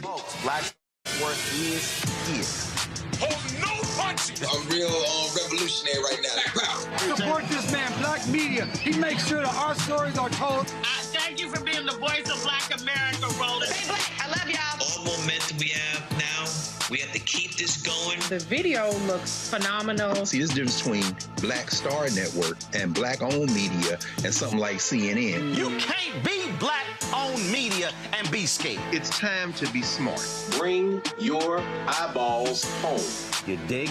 Folks, Black worth is. Hold no punches. I'm real revolutionary right now. Support this man, Black media. He makes sure that our stories are told. Thank you for being the voice of Black America, Roland. Stay black. I love y'all. All momentum we have now, we have to keep this going. The video looks phenomenal. See, there's a difference between Black Star Network and Black-owned media and something like CNN. You can't be Black-owned media and be scared. It's time to be smart. Bring your eyeballs home. You dig?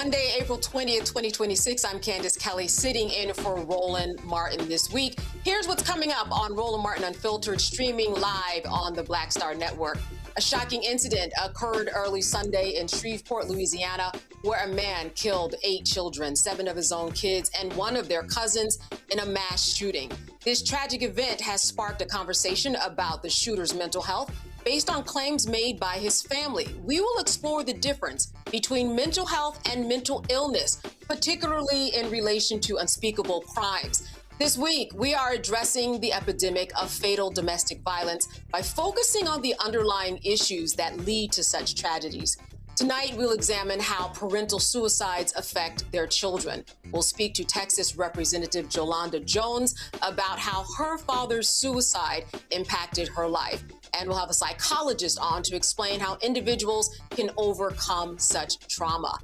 Monday, April 20th, 2026. I'm Candace Kelly, sitting in for Roland Martin this week. Here's what's coming up on Roland Martin Unfiltered, streaming live on the Black Star Network. A shocking incident occurred early Sunday in Shreveport, Louisiana, where a man killed 8 children, 7 of his own kids, and 1 of their cousins in a mass shooting. This tragic event has sparked a conversation about the shooter's mental health based on claims made by his family. We will explore the difference between mental health and mental illness, particularly in relation to unspeakable crimes. This week, we are addressing the epidemic of fatal domestic violence by focusing on the underlying issues that lead to such tragedies. Tonight, we'll examine how parental suicides affect their children. We'll speak to Texas Representative Jolanda Jones about how her father's suicide impacted her life. And we'll have a psychologist on to explain how individuals can overcome such trauma.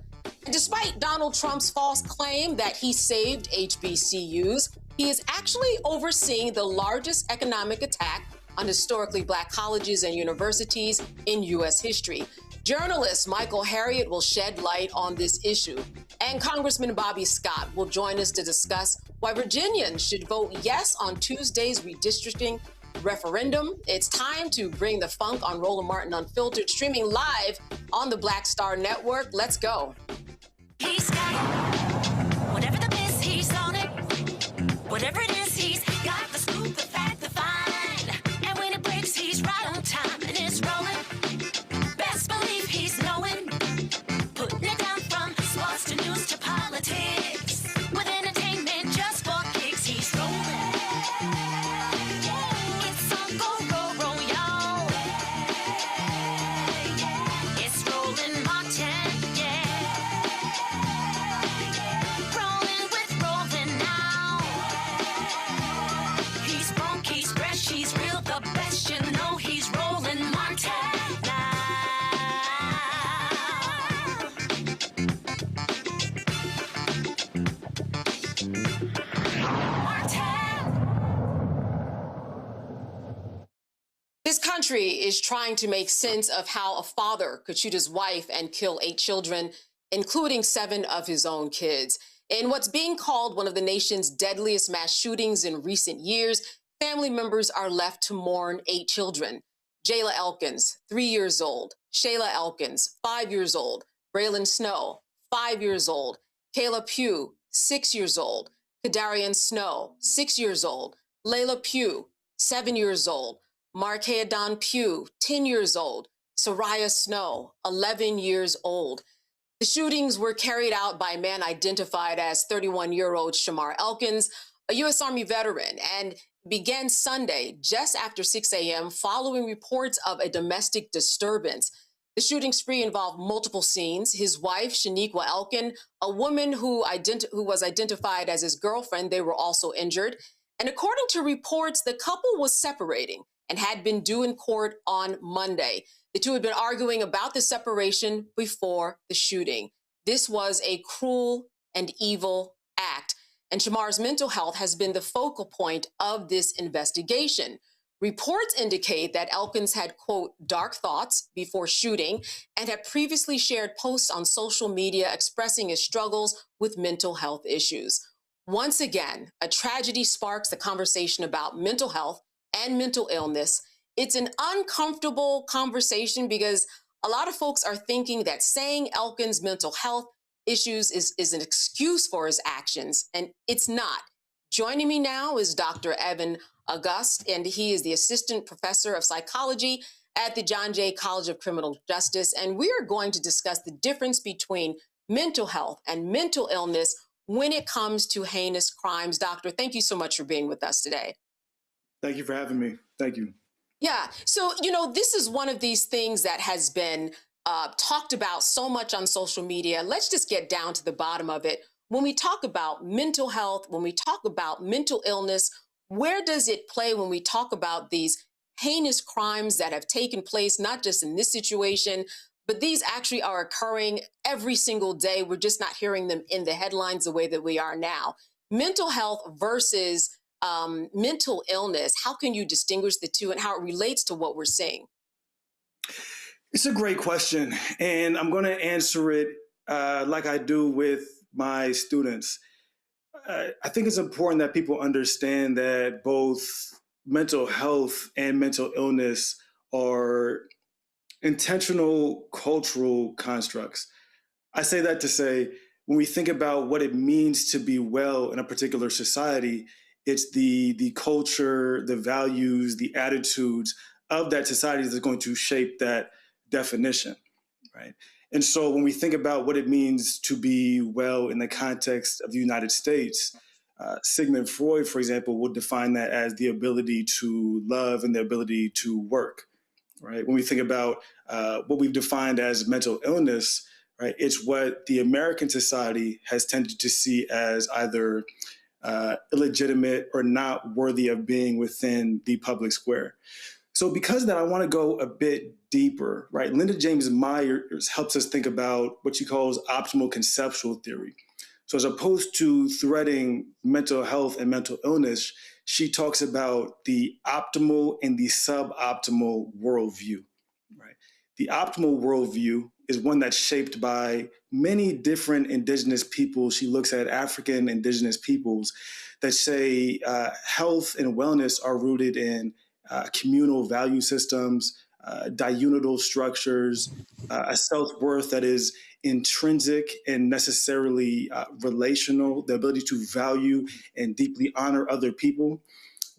And despite Donald Trump's false claim that he saved HBCUs, he is actually overseeing the largest economic attack on historically Black colleges and universities in U.S. history. Journalist Michael Harriot will shed light on this issue. And Congressman Bobby Scott will join us to discuss why Virginians should vote yes on Tuesday's redistricting referendum. It's time to bring the funk on Roland Martin Unfiltered, streaming live on the Black Star Network. Let's go. He's got it. Whatever the biz, he's on it. Whatever it is, he's got the scoop, the fact, the find. And when it breaks, he's right on time and it's rolling. Best believe he's knowing. Putting it down from sports to news to politics. With entertainment just for kicks, he's rolling. It's on go, roll, y'all. It's Roland Martin, yeah. Rolling with Roland now. He's funky, he's fresh, he's real, the best, you know he's Roland Martin now. This country is trying to make sense of how a father could shoot his wife and kill 8 children, including 7 of his own kids. In what's being called one of the nation's deadliest mass shootings in recent years, family members are left to mourn 8 children. Jayla Elkins, 3 years old. Shayla Elkins, 5 years old. Braylon Snow, 5 years old. Kayla Pugh, 6 years old. Kadarian Snow, 6 years old. Layla Pugh, 7 years old. Markeadon Pugh, 10 years old. Soraya Snow, 11 years old. The shootings were carried out by a man identified as 31-year-old Shamar Elkins, a U.S. Army veteran, and began Sunday just after 6 a.m. following reports of a domestic disturbance. The shooting spree involved multiple scenes. His wife, Shaniqua Elkin, a woman who was identified as his girlfriend, they were also injured. And according to reports, the couple was separating and had been due in court on Monday. The two had been arguing about the separation before the shooting. This was a cruel and evil act, and Shamar's mental health has been the focal point of this investigation. Reports indicate that Elkins had, quote, dark thoughts before shooting and had previously shared posts on social media expressing his struggles with mental health issues. Once again, a tragedy sparks the conversation about mental health and mental illness. It's an uncomfortable conversation because a lot of folks are thinking that saying Elkins' mental health issues is an excuse for his actions, and it's not. Joining me now is Dr. Evan August, and he is the Assistant Professor of Psychology at the John Jay College of Criminal Justice, and we are going to discuss the difference between mental health and mental illness when it comes to heinous crimes. Doctor, thank you so much for being with us today. Thank you for having me. Thank you. Yeah. So, this is one of these things that has been talked about so much on social media. Let's just get down to the bottom of it. When we talk about mental health, when we talk about mental illness, where does it play when we talk about these heinous crimes that have taken place, not just in this situation, but these actually are occurring every single day? We're just not hearing them in the headlines the way that we are now. Mental health versus mental illness, how can you distinguish the two and how it relates to what we're seeing? It's a great question, and I'm going to answer it like I do with my students, I think it's important that people understand that both mental health and mental illness are intentional cultural constructs. I say that to say, when we think about what it means to be well in a particular society, it's the culture, the values, the attitudes of that society that's going to shape that definition, right? And so when we think about what it means to be well in the context of the United States, Sigmund Freud, for example, would define that as the ability to love and the ability to work, right? When we think about what we've defined as mental illness, right, it's what the American society has tended to see as either illegitimate or not worthy of being within the public square. So because of that, I want to go a bit deeper, right? Linda James Myers helps us think about what she calls optimal conceptual theory. So as opposed to threading mental health and mental illness, she talks about the optimal and the suboptimal worldview, right? The optimal worldview is one that's shaped by many different indigenous peoples. She looks at African indigenous peoples that say health and wellness are rooted in communal value systems, diurnal structures, a self-worth that is intrinsic and necessarily relational, the ability to value and deeply honor other people.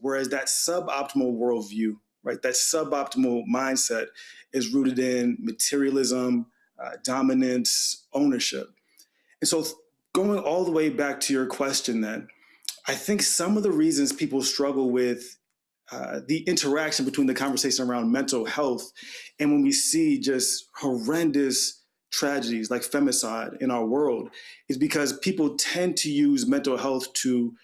Whereas that suboptimal worldview, right, that suboptimal mindset is rooted in materialism, dominance, ownership. And so going all the way back to your question then, I think some of the reasons people struggle with the interaction between the conversation around mental health and when we see just horrendous tragedies like femicide in our world is because people tend to use mental health to,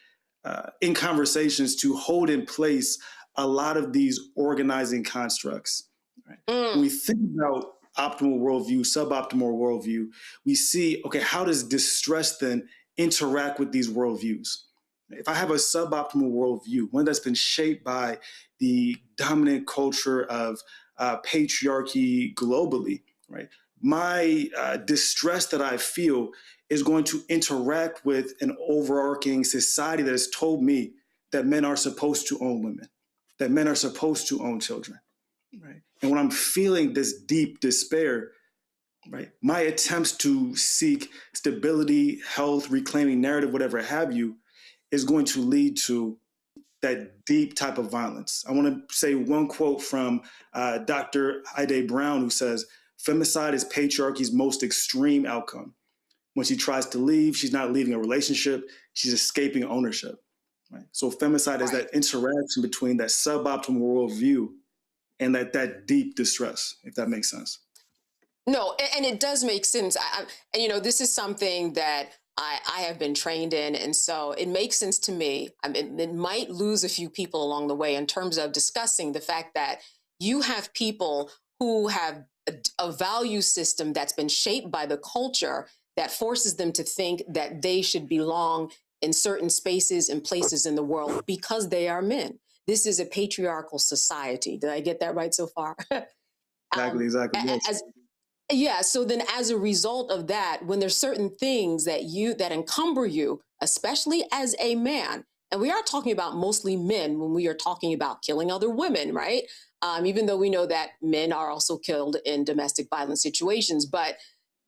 in conversations, to hold in place a lot of these organizing constructs. Right? When we think about optimal worldview, suboptimal worldview, we see, okay, how does distress then interact with these worldviews? If I have a suboptimal worldview, one that's been shaped by the dominant culture of patriarchy globally, right? My distress that I feel is going to interact with an overarching society that has told me that men are supposed to own women, that men are supposed to own children, right? And when I'm feeling this deep despair, right, my attempts to seek stability, health, reclaiming narrative, whatever have you, is going to lead to that deep type of violence. I want to say one quote from Dr. Ide Brown, who says, "Femicide is patriarchy's most extreme outcome. When she tries to leave, she's not leaving a relationship, she's escaping ownership." Right? So femicide is that interaction between that suboptimal worldview and that deep distress, if that makes sense. No, and it does make sense. And, you know, this is something that I have been trained in. And so it makes sense to me. I mean, it might lose a few people along the way in terms of discussing the fact that you have people who have a value system that's been shaped by the culture that forces them to think that they should belong in certain spaces and places in the world because they are men. This is a patriarchal society. Did I get that right so far? Exactly. Yes. Yeah. So then as a result of that, when there's certain things that encumber you, especially as a man, and we are talking about mostly men when we are talking about killing other women, right? Even though we know that men are also killed in domestic violence situations. But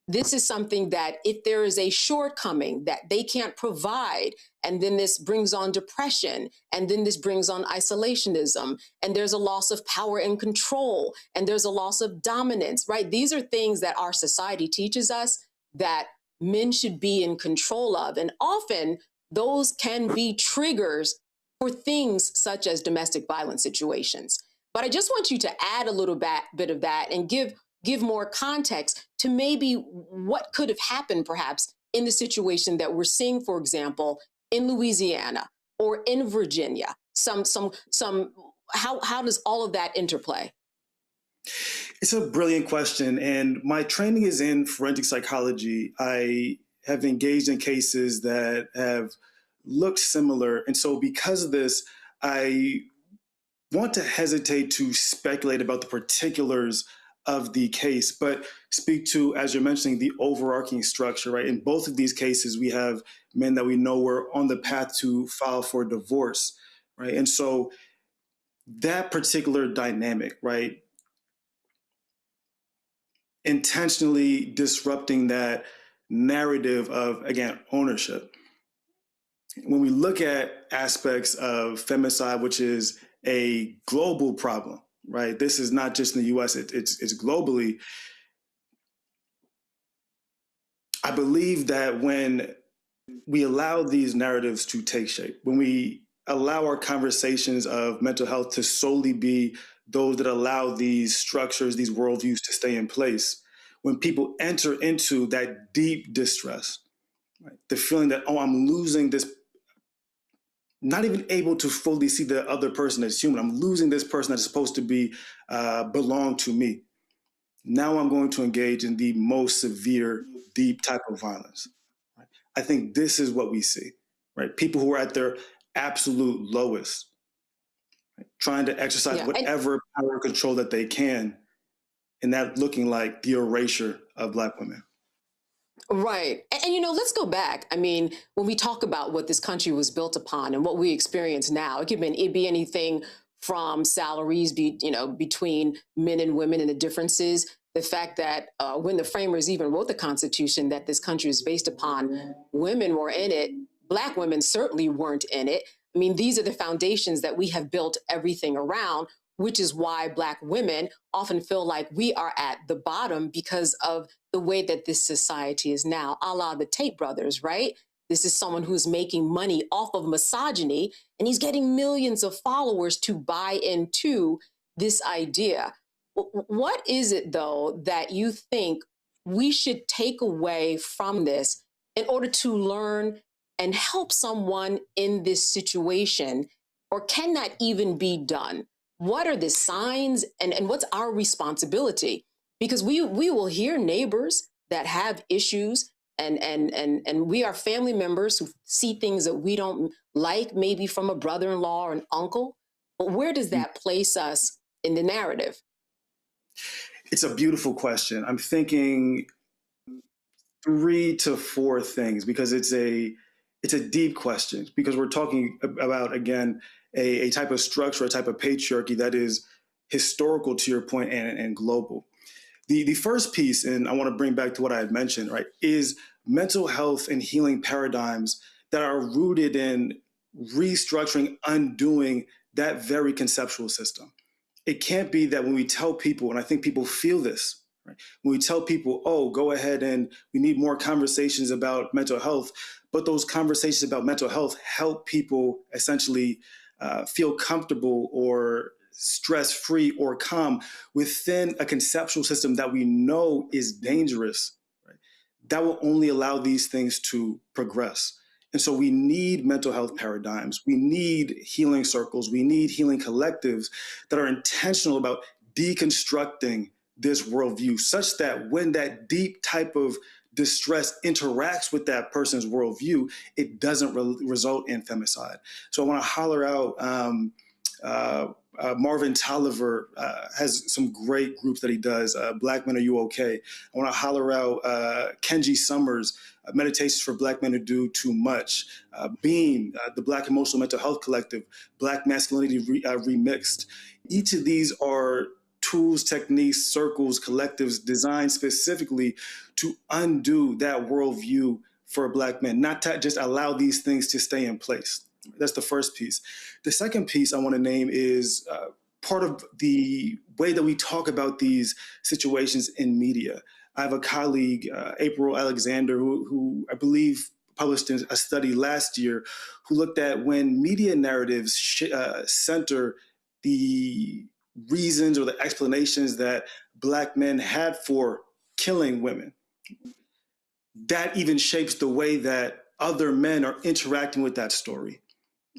this is something that if there is a shortcoming that they can't provide, and then this brings on depression, and then this brings on isolationism, and there's a loss of power and control, and there's a loss of dominance, right? These are things that our society teaches us that men should be in control of. And often those can be triggers for things such as domestic violence situations. But I just want you to add a little bit of that and give more context to maybe what could have happened perhaps in the situation that we're seeing, for example, in Louisiana or in Virginia. How does all of that interplay? It's a brilliant question. And my training is in forensic psychology. I have engaged in cases that have looked similar. And so because of this, I want to hesitate to speculate about the particulars of the case, but speak to, as you're mentioning, the overarching structure, right? In both of these cases, we have men that we know were on the path to file for divorce, right? And so that particular dynamic, right? Intentionally disrupting that narrative of, again, ownership. When we look at aspects of femicide, which is a global problem, right? This is not just in the US, it's globally. I believe that when we allow these narratives to take shape, when we allow our conversations of mental health to solely be those that allow these structures, these worldviews to stay in place, when people enter into that deep distress, right? The feeling that, oh, I'm losing this, not even able to fully see the other person as human. I'm losing this person that's supposed to be belong to me. Now I'm going to engage in the most severe, deep type of violence. Right? I think this is what we see, right? People who are at their absolute lowest, right? Trying to exercise whatever power and control that they can, and that looking like the erasure of Black women. Right. And, you know, let's go back. I mean, when we talk about what this country was built upon and what we experience now, it be anything from salaries, between men and women and the differences. The fact that when the framers even wrote the Constitution that this country is based upon, women were in it. Black women certainly weren't in it. I mean, these are the foundations that we have built everything around, which is why Black women often feel like we are at the bottom because of the way that this society is now, a la the Tate brothers, right? This is someone who's making money off of misogyny, and he's getting millions of followers to buy into this idea. What is it, though, that you think we should take away from this in order to learn and help someone in this situation? Or can that even be done? What are the signs and what's our responsibility? Because we will hear neighbors that have issues and we are family members who see things that we don't like, maybe from a brother-in-law or an uncle. But where does that place us in the narrative? It's a beautiful question. I'm thinking 3 to 4 things because it's a deep question, because we're talking about, again, a type of structure, a type of patriarchy that is historical, to your point, and global. The first piece, and I want to bring back to what I had mentioned, right, is mental health and healing paradigms that are rooted in restructuring, undoing that very conceptual system. It can't be that when we tell people, and I think people feel this, right, when we tell people, oh, go ahead and we need more conversations about mental health, but those conversations about mental health help people essentially feel comfortable or stress-free or calm within a conceptual system that we know is dangerous, right? That will only allow these things to progress. And so we need mental health paradigms. We need healing circles. We need healing collectives that are intentional about deconstructing this worldview such that when that deep type of distress interacts with that person's worldview, it doesn't result in femicide. So I want to holler out Marvin Tolliver has some great groups that he does. Black Men, Are You Okay? I want to holler out Kenji Summers, Meditations for Black Men Who Do Too Much. Beam, the Black Emotional Mental Health Collective, Black Masculinity Remixed. Each of these are tools, techniques, circles, collectives designed specifically to undo that worldview for Black men, not to just allow these things to stay in place. That's the first piece. The second piece I want to name is part of the way that we talk about these situations in media. I have a colleague, April Alexander, who I believe published a study last year who looked at when media narratives center the reasons or the explanations that Black men had for killing women. That even shapes the way that other men are interacting with that story.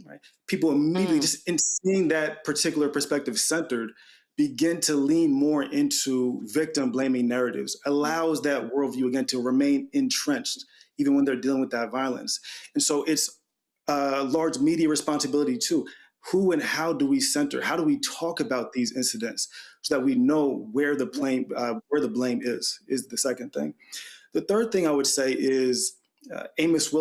Right? People immediately, just in seeing that particular perspective centered, begin to lean more into victim blaming narratives, allows that worldview again to remain entrenched, even when they're dealing with that violence. And so it's a large media responsibility too. who and how do we center? How do we talk about these incidents so that we know where the blame is the second thing. The third thing I would say is Dr. Amos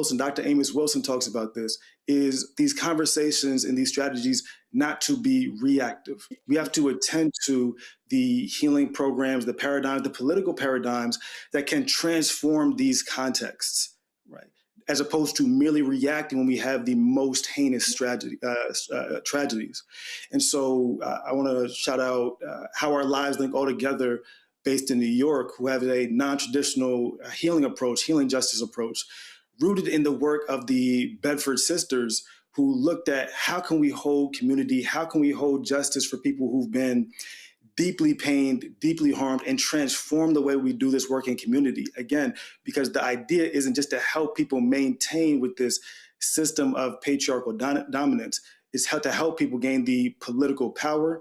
Wilson talks about this, is these conversations and these strategies not to be reactive. We have to attend to the healing programs, the paradigms, the political paradigms that can transform these contexts, right? As opposed to merely reacting when we have the most heinous tragedies. And so I want to shout out How Our Lives Link All Together, based in New York, who have a non-traditional healing justice approach, rooted in the work of the Bedford Sisters, who looked at how can we hold community, how can we hold justice for people who've been deeply pained, deeply harmed, and transform the way we do this work in community. Again, because the idea isn't just to help people maintain with this system of patriarchal dominance, it's how to help people gain the political power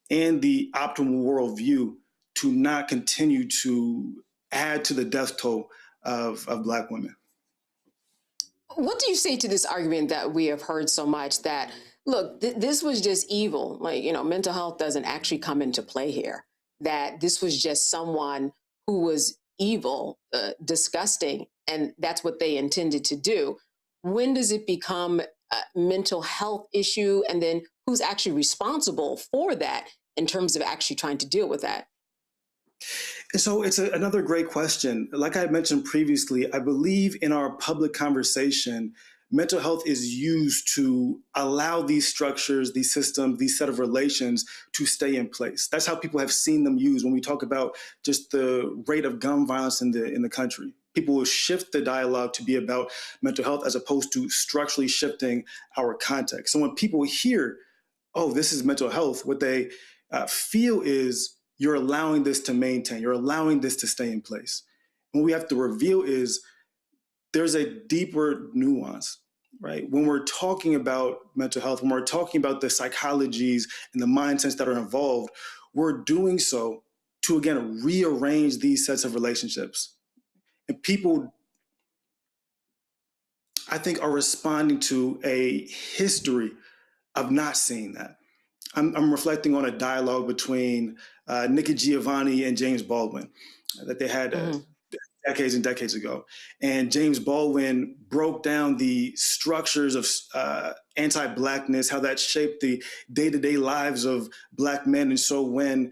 and the optimal worldview to not continue to add to the death toll of Black women. What do you say to this argument that we have heard so much that, look, this was just evil? Like, mental health doesn't actually come into play here, that this was just someone who was evil, disgusting, and that's what they intended to do. When does it become a mental health issue? And then who's actually responsible for that in terms of actually trying to deal with that? And so it's another great question. Like I mentioned previously, I believe in our public conversation, mental health is used to allow these structures, these systems, these set of relations to stay in place. That's how people have seen them used when we talk about just the rate of gun violence in the country. People will shift the dialogue to be about mental health as opposed to structurally shifting our context. So when people hear, oh, this is mental health, what they feel is you're allowing this to maintain, you're allowing this to stay in place. What we have to reveal is there's a deeper nuance, right? When we're talking about mental health, when we're talking about the psychologies and the mindsets that are involved, we're doing so to, again, rearrange these sets of relationships. And people, I think, are responding to a history of not seeing that. I'm reflecting on a dialogue between Nikki Giovanni and James Baldwin that they had decades and decades ago. And James Baldwin broke down the structures of anti-Blackness, how that shaped the day-to-day lives of Black men. And so when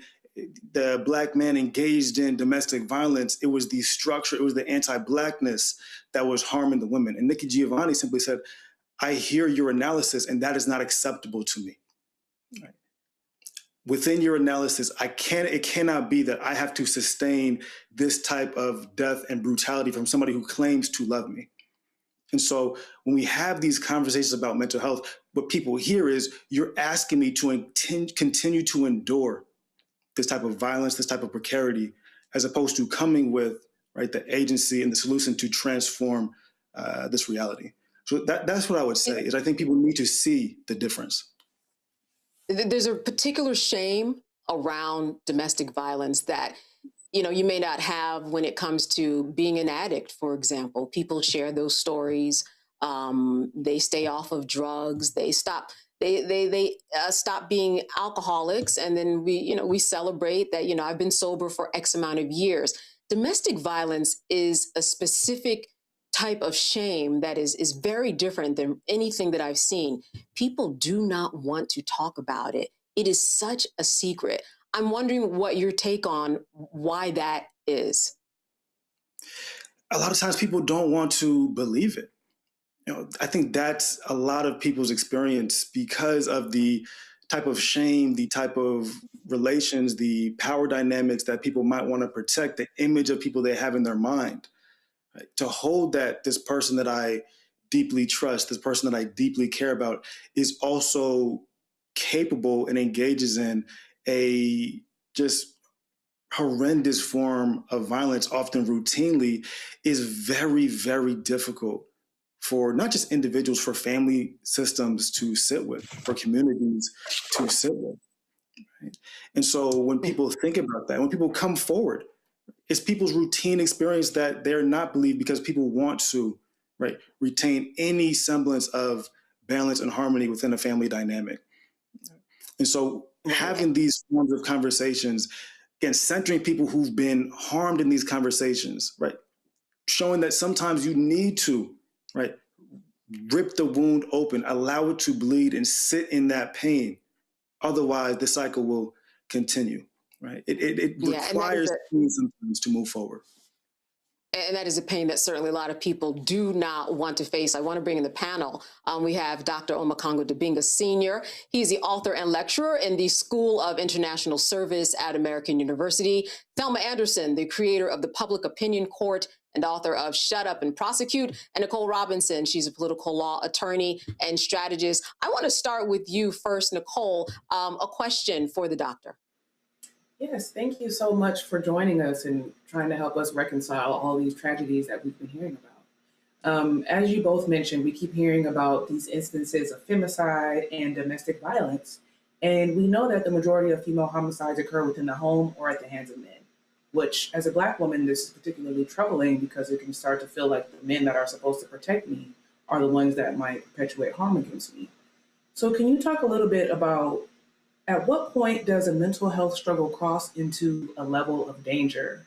the Black man engaged in domestic violence, it was the structure, it was the anti-Blackness that was harming the women. And Nikki Giovanni simply said, I hear your analysis and that is not acceptable to me. Right. Within your analysis, it cannot be that I have to sustain this type of death and brutality from somebody who claims to love me. And so when we have these conversations about mental health, what people hear is you're asking me to continue to endure this type of violence, this type of precarity, as opposed to coming with, right, the agency and the solution to transform this reality. So that's what I would say, is I think people need to see the difference. There's a particular shame around domestic violence that, you may not have when it comes to being an addict, for example. People share those stories. They stay off of drugs. They stop. They stop being alcoholics, and then we celebrate that. I've been sober for X amount of years. Domestic violence is a specific type of shame that is very different than anything that I've seen. People do not want to talk about it. It is such a secret. I'm wondering what your take on why that is. A lot of times people don't want to believe it. I think that's a lot of people's experience because of the type of shame, the type of relations, the power dynamics that people might want to protect, the image of people they have in their mind. To hold that this person that I deeply trust, this person that I deeply care about, is also capable and engages in a just horrendous form of violence, often routinely, is very, very difficult for not just individuals, for family systems to sit with, for communities to sit with. Right? And so when people think about that, when people come forward, it's people's routine experience that they're not believed because people want to, right, retain any semblance of balance and harmony within a family dynamic. And so having these forms of conversations, again, centering people who've been harmed in these conversations, right? Showing that sometimes you need to, right, rip the wound open, allow it to bleed and sit in that pain. Otherwise, the cycle will continue, right? It requires sometimes to move forward. And that is a pain that certainly a lot of people do not want to face. I want to bring in the panel. We have Dr. Omekongo Dibinga Sr. He's the author and lecturer in the School of International Service at American University. Thelma Anderson, the creator of the Public Opinion Court and author of Shut Up and Prosecute. And Nicole Robinson, she's a political law attorney and strategist. I want to start with you first, Nicole. A question for the doctor. Yes, thank you so much for joining us and trying to help us reconcile all these tragedies that we've been hearing about. As you both mentioned, we keep hearing about these instances of femicide and domestic violence, and we know that the majority of female homicides occur within the home or at the hands of men, which as a Black woman, this is particularly troubling because it can start to feel like the men that are supposed to protect me are the ones that might perpetuate harm against me. So can you talk a little bit about at what point does a mental health struggle cross into a level of danger?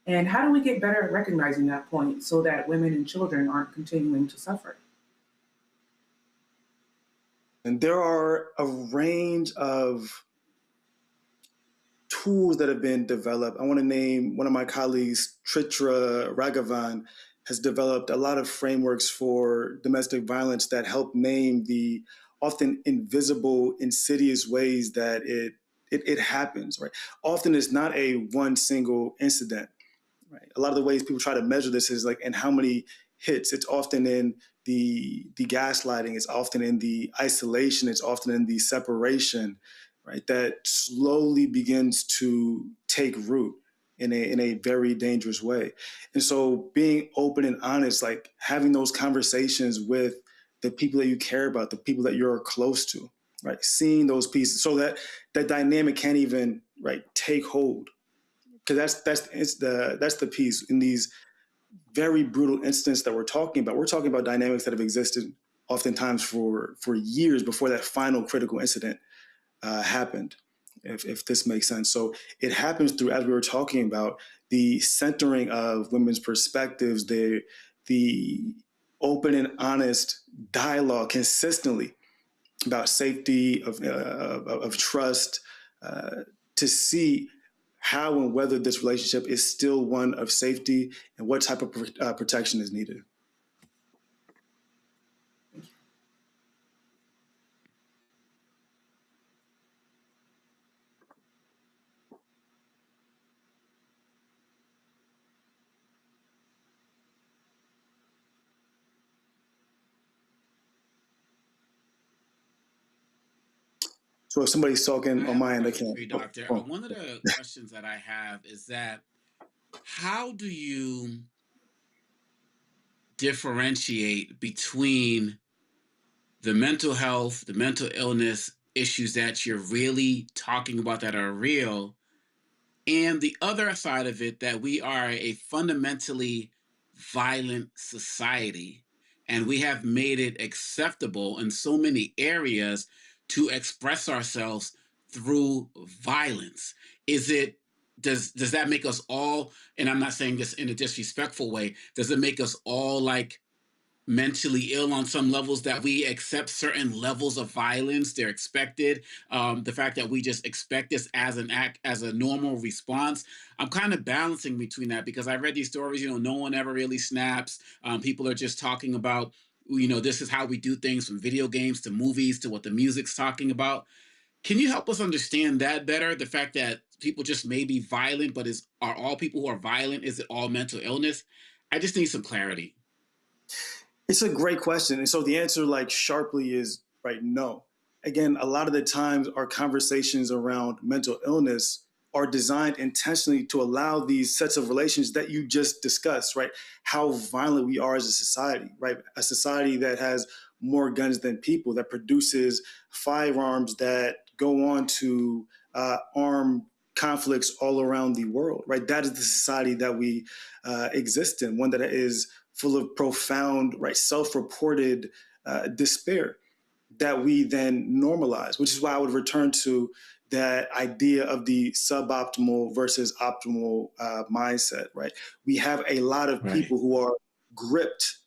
And how do we get better at recognizing that point so that women and children aren't continuing to suffer? And there are a range of tools that have been developed. I want to name one of my colleagues, Tritra Raghavan, has developed a lot of frameworks for domestic violence that help name the often invisible, insidious ways that it happens, right? Often it's not a one single incident, right? A lot of the ways people try to measure this is like in how many hits. It's often in the gaslighting, it's often in the isolation, it's often in the separation, right? That slowly begins to take root in a very dangerous way. And so being open and honest, like having those conversations with the people that you care about, the people that you're close to, right? Seeing those pieces so that that dynamic can't even, right, take hold. Because that's the piece in these very brutal incidents that we're talking about. We're talking about dynamics that have existed oftentimes for years before that final critical incident happened, if this makes sense. So it happens through, as we were talking about, the centering of women's perspectives, the open and honest dialogue consistently about safety, of trust, to see how and whether this relationship is still one of safety and what type of protection is needed. So if somebody's talking on my end, I can't. Doctor, one of the questions that I have is that how do you differentiate between the mental health, the mental illness issues that you're really talking about that are real, and the other side of it, that we are a fundamentally violent society, and we have made it acceptable in so many areas to express ourselves through violence? Does that make us all, and I'm not saying this in a disrespectful way, does it make us all like mentally ill on some levels, that we accept certain levels of violence? They're expected. The fact that we just expect this as an act, as a normal response. I'm kind of balancing between that because I read these stories, no one ever really snaps. People are just talking about, this is how we do things, from video games to movies to what the music's talking about. Can you help us understand that better? The fact that people just may be violent, but are all people who are violent, is it all mental illness? I just need some clarity. It's a great question. And so the answer, like, sharply is, right, no. Again, a lot of the times our conversations around mental illness are designed intentionally to allow these sets of relations that you just discussed, right? How violent we are as a society, right? A society that has more guns than people, that produces firearms that go on to arm conflicts all around the world, right? That is the society that we exist in, one that is full of profound, right, self-reported despair. that we then normalize, which is why I would return to that idea of the suboptimal versus optimal mindset, right? We have a lot of people who are gripped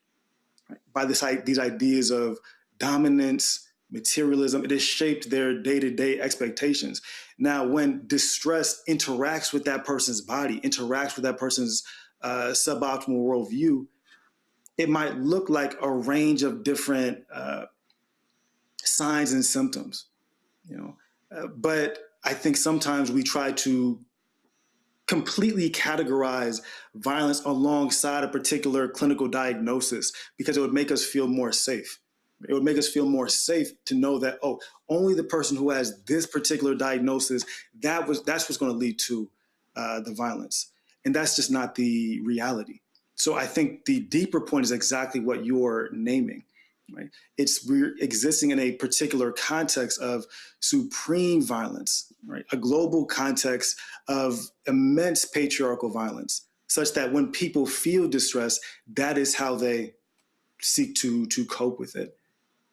by these ideas of dominance, materialism. It has shaped their day-to-day expectations. Now, when distress interacts with that person's body, interacts with that person's suboptimal worldview, it might look like a range of different signs and symptoms, but I think sometimes we try to completely categorize violence alongside a particular clinical diagnosis because it would make us feel more safe. It would make us feel more safe to know that, oh, only the person who has this particular diagnosis, that's what's going to lead to the violence. And that's just not the reality. So I think the deeper point is exactly what you're naming. Right? We're existing in a particular context of supreme violence, right? A global context of immense patriarchal violence, such that when people feel distress, that is how they seek to cope with it.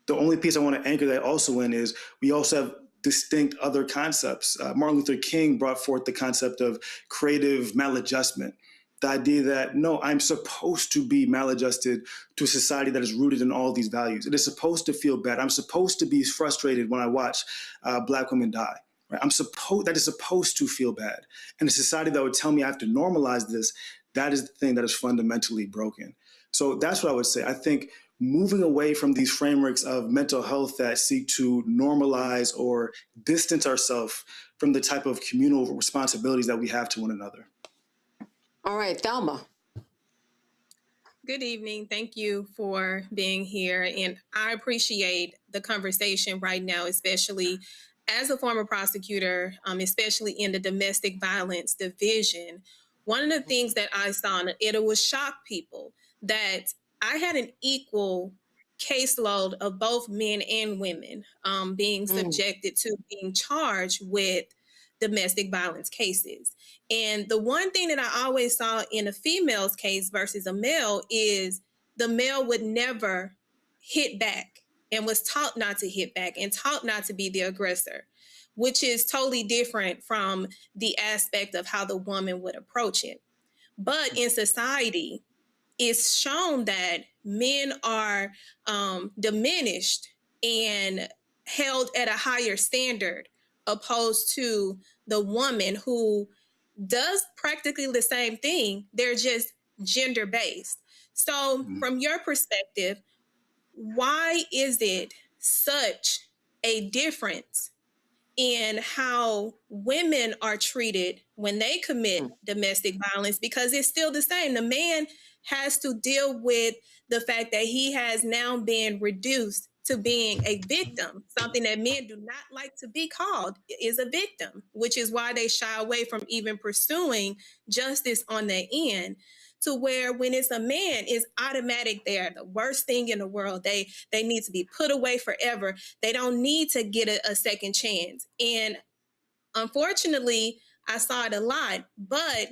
The only piece I want to anchor that also in is we also have distinct other concepts. Martin Luther King brought forth the concept of creative maladjustment. The idea that, no, I'm supposed to be maladjusted to a society that is rooted in all these values. It is supposed to feel bad. I'm supposed to be frustrated when I watch Black women die. Right? That is supposed to feel bad. And a society that would tell me I have to normalize this, that is the thing that is fundamentally broken. So that's what I would say. I think moving away from these frameworks of mental health that seek to normalize or distance ourselves from the type of communal responsibilities that we have to one another. All right, Thelma. Good evening. Thank you for being here. And I appreciate the conversation right now, especially as a former prosecutor, especially in the domestic violence division. One of the things that I saw, and it would shock people, that I had an equal caseload of both men and women being subjected to being charged with domestic violence cases. And the one thing that I always saw in a female's case versus a male is the male would never hit back and was taught not to hit back and taught not to be the aggressor, which is totally different from the aspect of how the woman would approach it. But in society, it's shown that men are diminished and held at a higher standard opposed to the woman who does practically the same thing. They're just gender-based. So from your perspective, why is it such a difference in how women are treated when they commit domestic violence? Because it's still the same. The man has to deal with the fact that he has now been reduced to being a victim, something that men do not like to be called, is a victim, which is why they shy away from even pursuing justice on their end, to where when it's a man, it's automatic. They're the worst thing in the world. They need to be put away forever. They don't need to get a second chance. And unfortunately, I saw it a lot, but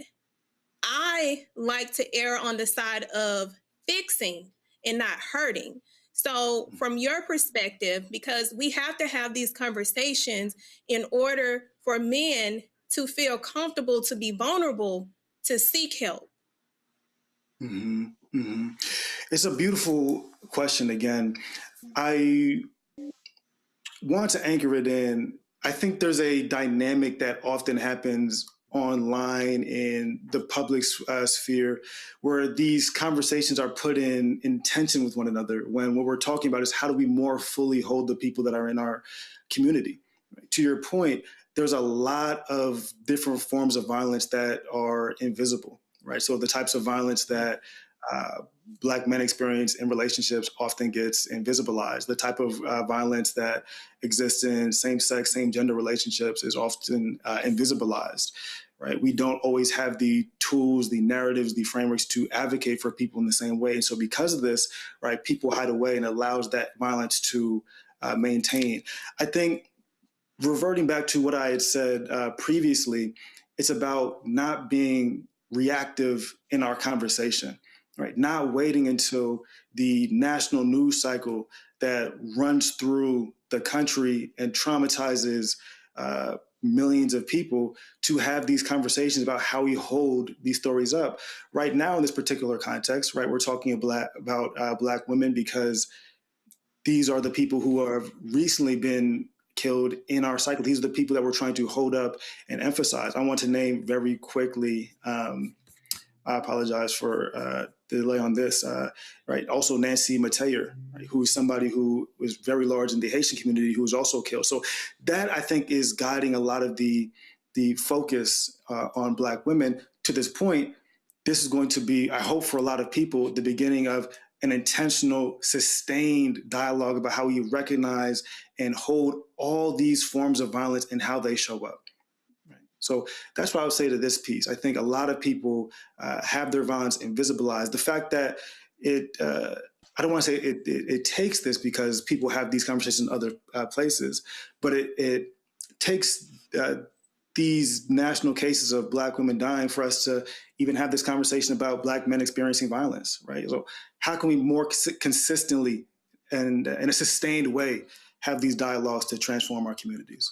I like to err on the side of fixing and not hurting. So from your perspective, because we have to have these conversations in order for men to feel comfortable, to be vulnerable, to seek help. Mm-hmm. Mm-hmm. It's a beautiful question. Again, I want to anchor it in. I think there's a dynamic that often happens online in the public sphere where these conversations are put in tension with one another, when what we're talking about is how do we more fully hold the people that are in our community. To your point, there's a lot of different forms of violence that are invisible, right? So the types of violence that Black men experience in relationships often gets invisibilized. The type of violence that exists in same-sex, same-gender relationships is often invisibilized, right? We don't always have the tools, the narratives, the frameworks to advocate for people in the same way. And so because of this, right, people hide away, and it allows that violence to maintain. I think reverting back to what I had said previously, it's about not being reactive in our conversation. right? Not waiting until the national news cycle that runs through the country and traumatizes millions of people to have these conversations about how we hold these stories up. Right now, in this particular context, right, we're talking about Black women because these are the people who have recently been killed in our cycle. These are the people that we're trying to hold up and emphasize. I want to name very quickly, I apologize for the delay on this, right? Also Nancy Mateer, right, who is somebody who was very large in the Haitian community who was also killed. So that, I think, is guiding a lot of the focus on Black women. To this point, this is going to be, I hope for a lot of people, the beginning of an intentional, sustained dialogue about how we recognize and hold all these forms of violence and how they show up. So that's what I would say to this piece. I think a lot of people have their violence invisibilized. The fact that I don't want to say it takes this because people have these conversations in other places, but it takes these national cases of Black women dying for us to even have this conversation about Black men experiencing violence, right? So how can we more consistently and in a sustained way have these dialogues to transform our communities?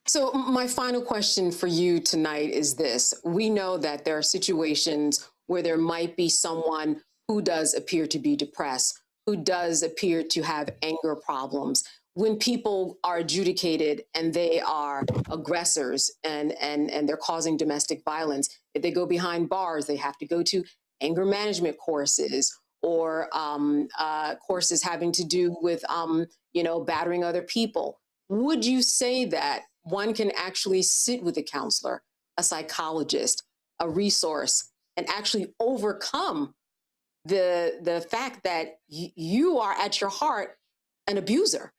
So my final question for you tonight is this. We know that there are situations where there might be someone who does appear to be depressed, who does appear to have anger problems. When people are adjudicated and they are aggressors and they're causing domestic violence, if they go behind bars, they have to go to anger management courses or courses having to do with, battering other people. Would you say that one can actually sit with a counselor, a psychologist, a resource, and actually overcome the fact that you are at your heart an abuser?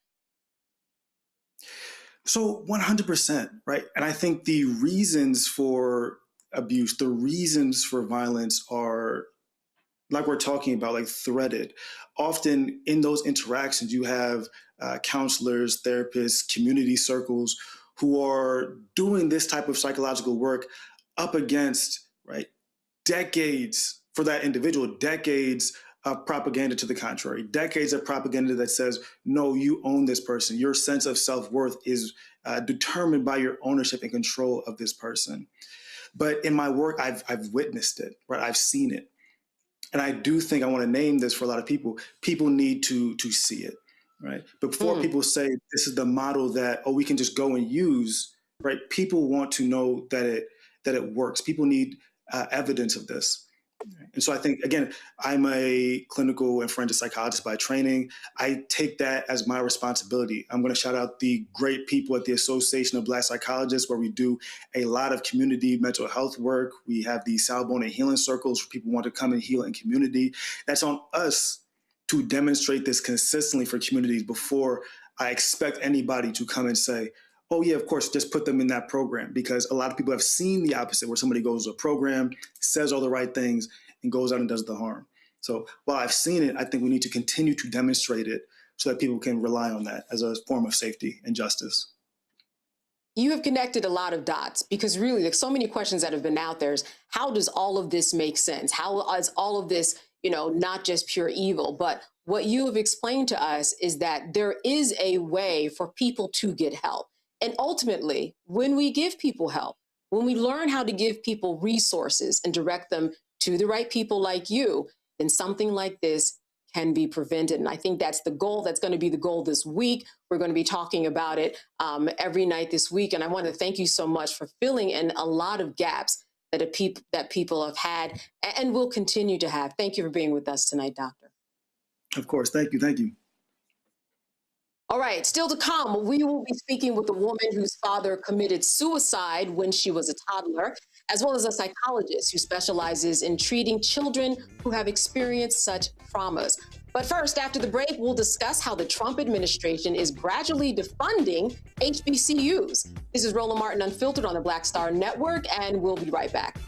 So 100%, right? And I think the reasons for abuse, the reasons for violence are, like we're talking about, like threaded. Often in those interactions, you have counselors, therapists, community circles who are doing this type of psychological work up against, right, decades for that individual, decades of propaganda to the contrary, decades of propaganda that says, no, you own this person. Your sense of self-worth is determined by your ownership and control of this person. But in my work, I've witnessed it, right? I've seen it. And I do think I want to name this for a lot of people. People need to see it, right? But before people say this is the model that, we can just go and use, right? People want to know that it works. People need evidence of this. And so I think, again, I'm a clinical and forensic psychologist by training. I take that as my responsibility. I'm going to shout out the great people at the Association of Black Psychologists, where we do a lot of community mental health work. We have the Salbona Healing Circles for people who want to come and heal in community. That's on us to demonstrate this consistently for communities before I expect anybody to come and say, oh, yeah, of course, just put them in that program, because a lot of people have seen the opposite, where somebody goes to a program, says all the right things, and goes out and does the harm. So while I've seen it, I think we need to continue to demonstrate it so that people can rely on that as a form of safety and justice. You have connected a lot of dots, because really there's so many questions that have been out there. How does all of this make sense? How is all of this, not just pure evil? But what you have explained to us is that there is a way for people to get help. And ultimately, when we give people help, when we learn how to give people resources and direct them to the right people like you, then something like this can be prevented. And I think that's the goal. That's going to be the goal this week. We're going to be talking about it every night this week. And I want to thank you so much for filling in a lot of gaps that people have had and will continue to have. Thank you for being with us tonight, Doctor. Of course. Thank you. Thank you. All right, still to come, we will be speaking with a woman whose father committed suicide when she was a toddler, as well as a psychologist who specializes in treating children who have experienced such traumas. But first, after the break, we'll discuss how the Trump administration is gradually defunding HBCUs. This is Roland Martin Unfiltered on the Black Star Network, and we'll be right back.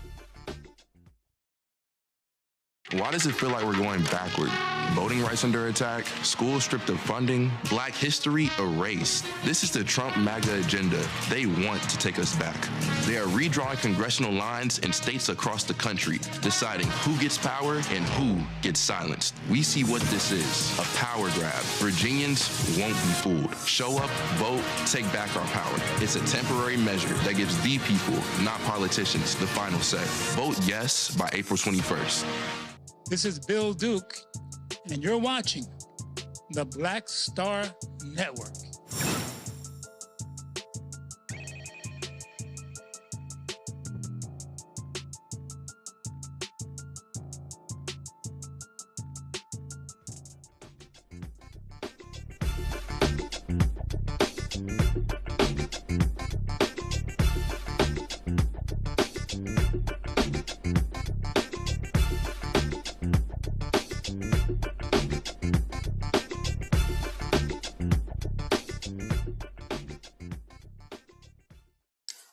Why does it feel like we're going backward? Voting rights under attack, schools stripped of funding, Black history erased. This is the Trump MAGA agenda. They want to take us back. They are redrawing congressional lines in states across the country, deciding who gets power and who gets silenced. We see what this is, a power grab. Virginians won't be fooled. Show up, vote, take back our power. It's a temporary measure that gives the people, not politicians, the final say. Vote yes by April 21st. This is Bill Duke, and you're watching the Black Star Network.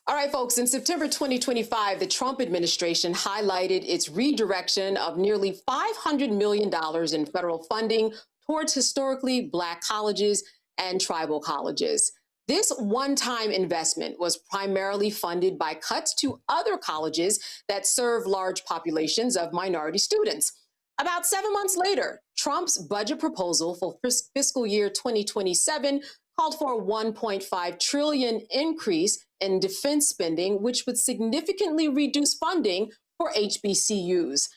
All right, folks, in September 2025, the Trump administration highlighted its redirection of nearly $500 million in federal funding towards historically Black colleges and tribal colleges. This one-time investment was primarily funded by cuts to other colleges that serve large populations of minority students. About 7 months later, Trump's budget proposal for fiscal year 2027 called for a $1.5 trillion increase in defense spending, which would significantly reduce funding for HBCUs.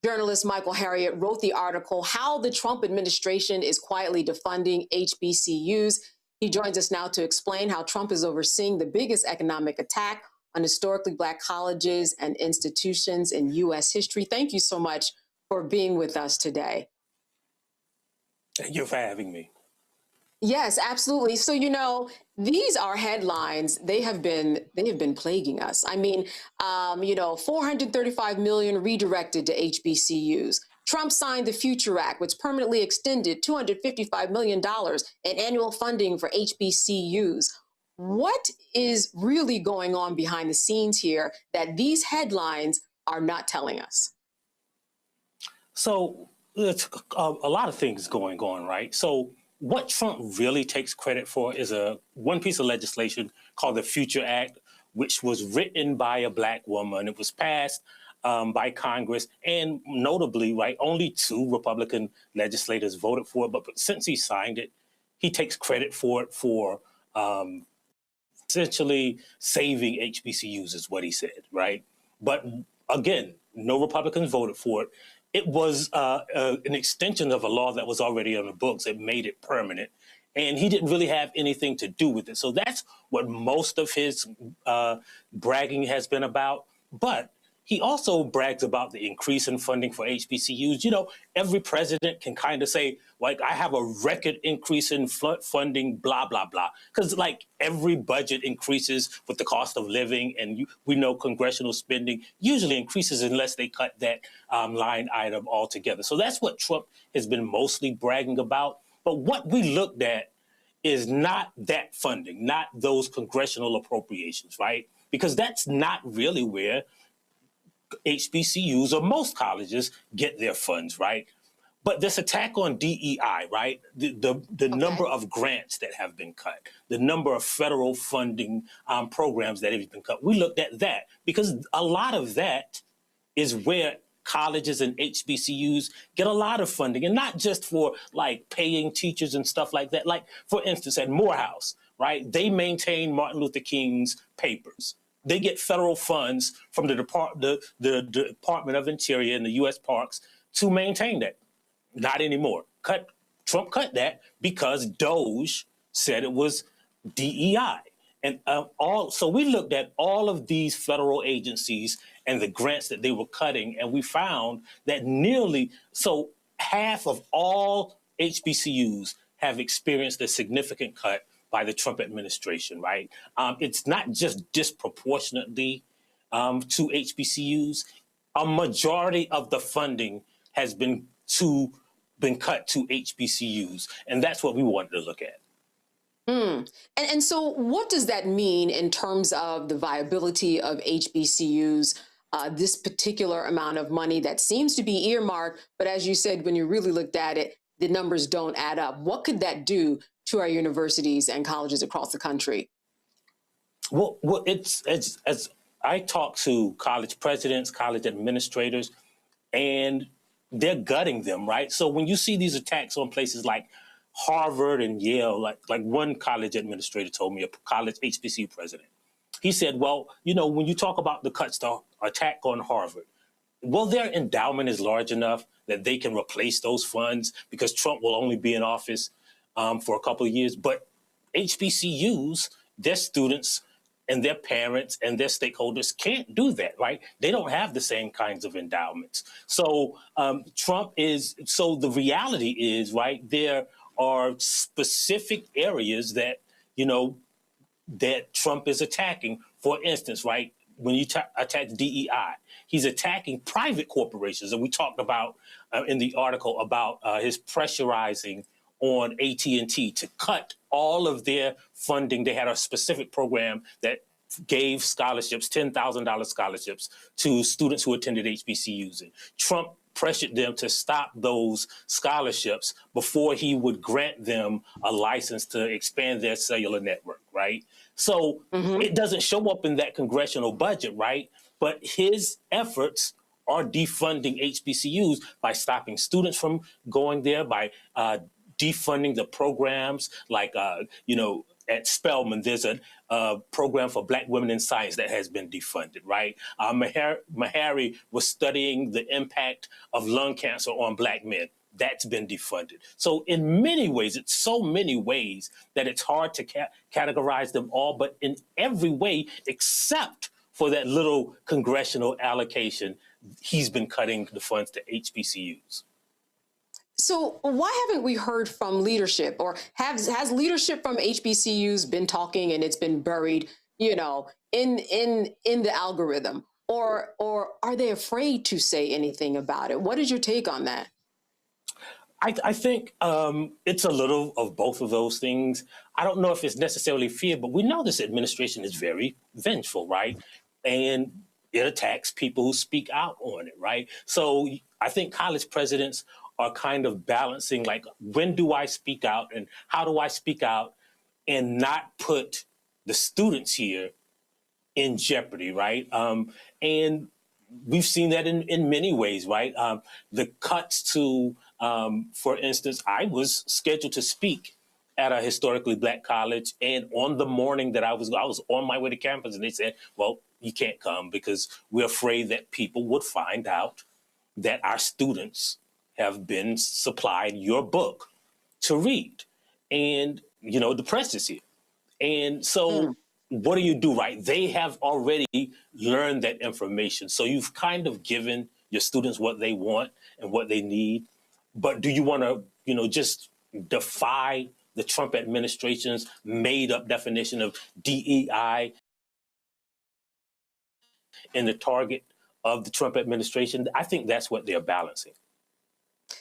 Journalist Michael Harriot wrote the article, How the Trump Administration is Quietly Defunding HBCUs. He joins us now to explain how Trump is overseeing the biggest economic attack on historically Black colleges and institutions in U.S. history. Thank you so much for being with us today. Thank you for having me. Yes, absolutely. So, you know, these are headlines. They have been plaguing us. I mean, $435 million redirected to HBCUs. Trump signed the Future Act, which permanently extended $255 million in annual funding for HBCUs. What is really going on behind the scenes here that these headlines are not telling us? So it's a lot of things going on, right? So what Trump really takes credit for is one piece of legislation called the Future Act, which was written by a Black woman. It was passed by Congress, and notably, right, only 2 Republican legislators voted for it. But since he signed it, he takes credit for it for essentially saving HBCUs, is what he said, right? But again, no Republicans voted for it. It was an extension of a law that was already on the books. It made it permanent. And he didn't really have anything to do with it. So that's what most of his bragging has been about. But he also brags about the increase in funding for HBCUs. You know, every president can kind of say, like, I have a record increase in funding, blah, blah, blah. Because, like, every budget increases with the cost of living. And we know congressional spending usually increases unless they cut that line item altogether. So that's what Trump has been mostly bragging about. But what we looked at is not that funding, not those congressional appropriations, right? Because that's not really where HBCUs or most colleges get their funds, right? But this attack on DEI, right? The number of grants that have been cut, the number of federal funding programs that have been cut. We looked at that because a lot of that is where colleges and HBCUs get a lot of funding, and not just for like paying teachers and stuff like that. Like, for instance, at Morehouse, right? They maintain Martin Luther King's papers. They get federal funds from the Department of Interior and the U.S. Parks to maintain that. Not anymore. Trump cut that because DOJ said it was DEI. And so we looked at all of these federal agencies and the grants that they were cutting, and we found that half of all HBCUs have experienced a significant cut by the Trump administration, right? It's not just disproportionately to HBCUs. A majority of the funding has been cut to HBCUs, and that's what we wanted to look at. And so what does that mean in terms of the viability of HBCUs this particular amount of money that seems to be earmarked, but as you said, when you really looked at it, the numbers don't add up. What could that do to our universities and colleges across the country? Well, it's as I talk to college presidents, college administrators, and they're gutting them, right? So when you see these attacks on places like Harvard and Yale, like one college administrator told me, a college HBCU president, he said, well, you know, when you talk about the cuts, the attack on Harvard, well, their endowment is large enough that they can replace those funds because Trump will only be in office for a couple of years. But HBCUs, their students and their parents and their stakeholders can't do that, right? They don't have the same kinds of endowments. So so the reality is, right, there are specific areas that, you know, that Trump is attacking. For instance, right, when you attack DEI, he's attacking private corporations. And we talked about in the article about his pressurizing on AT&T to cut all of their funding. They had a specific program that gave scholarships, $10,000 scholarships to students who attended HBCUs. And Trump pressured them to stop those scholarships before he would grant them a license to expand their cellular network, right? So it doesn't show up in that congressional budget, right? But his efforts are defunding HBCUs by stopping students from going there, by defunding the programs like, you know, at Spelman, there's a program for Black women in science that has been defunded, right? Meharry was studying the impact of lung cancer on Black men. That's been defunded. So in many ways, it's so many ways that it's hard to categorize them all, but in every way, except for that little congressional allocation, he's been cutting the funds to HBCUs. So why haven't we heard from leadership, or has leadership from HBCUs been talking and it's been buried, you know, in the algorithm, or are they afraid to say anything about it? What is your take on that? I think it's a little of both of those things. I don't know if it's necessarily fear, but we know this administration is very vengeful, right? And it attacks people who speak out on it, right? So I think college presidents are kind of balancing, like, when do I speak out and how do I speak out and not put the students here in jeopardy, right? And we've seen that in many ways, right? The cuts to, for instance, I was scheduled to speak at a historically Black college, and on the morning that I was on my way to campus, and they said, well, you can't come because we're afraid that people would find out that our students have been supplied your book to read. And, you know, the press is here. And so what do, right? They have already learned that information. So you've kind of given your students what they want and what they need. But do you want to, you know, just defy the Trump administration's made up definition of DEI and the target of the Trump administration? I think that's what they're balancing.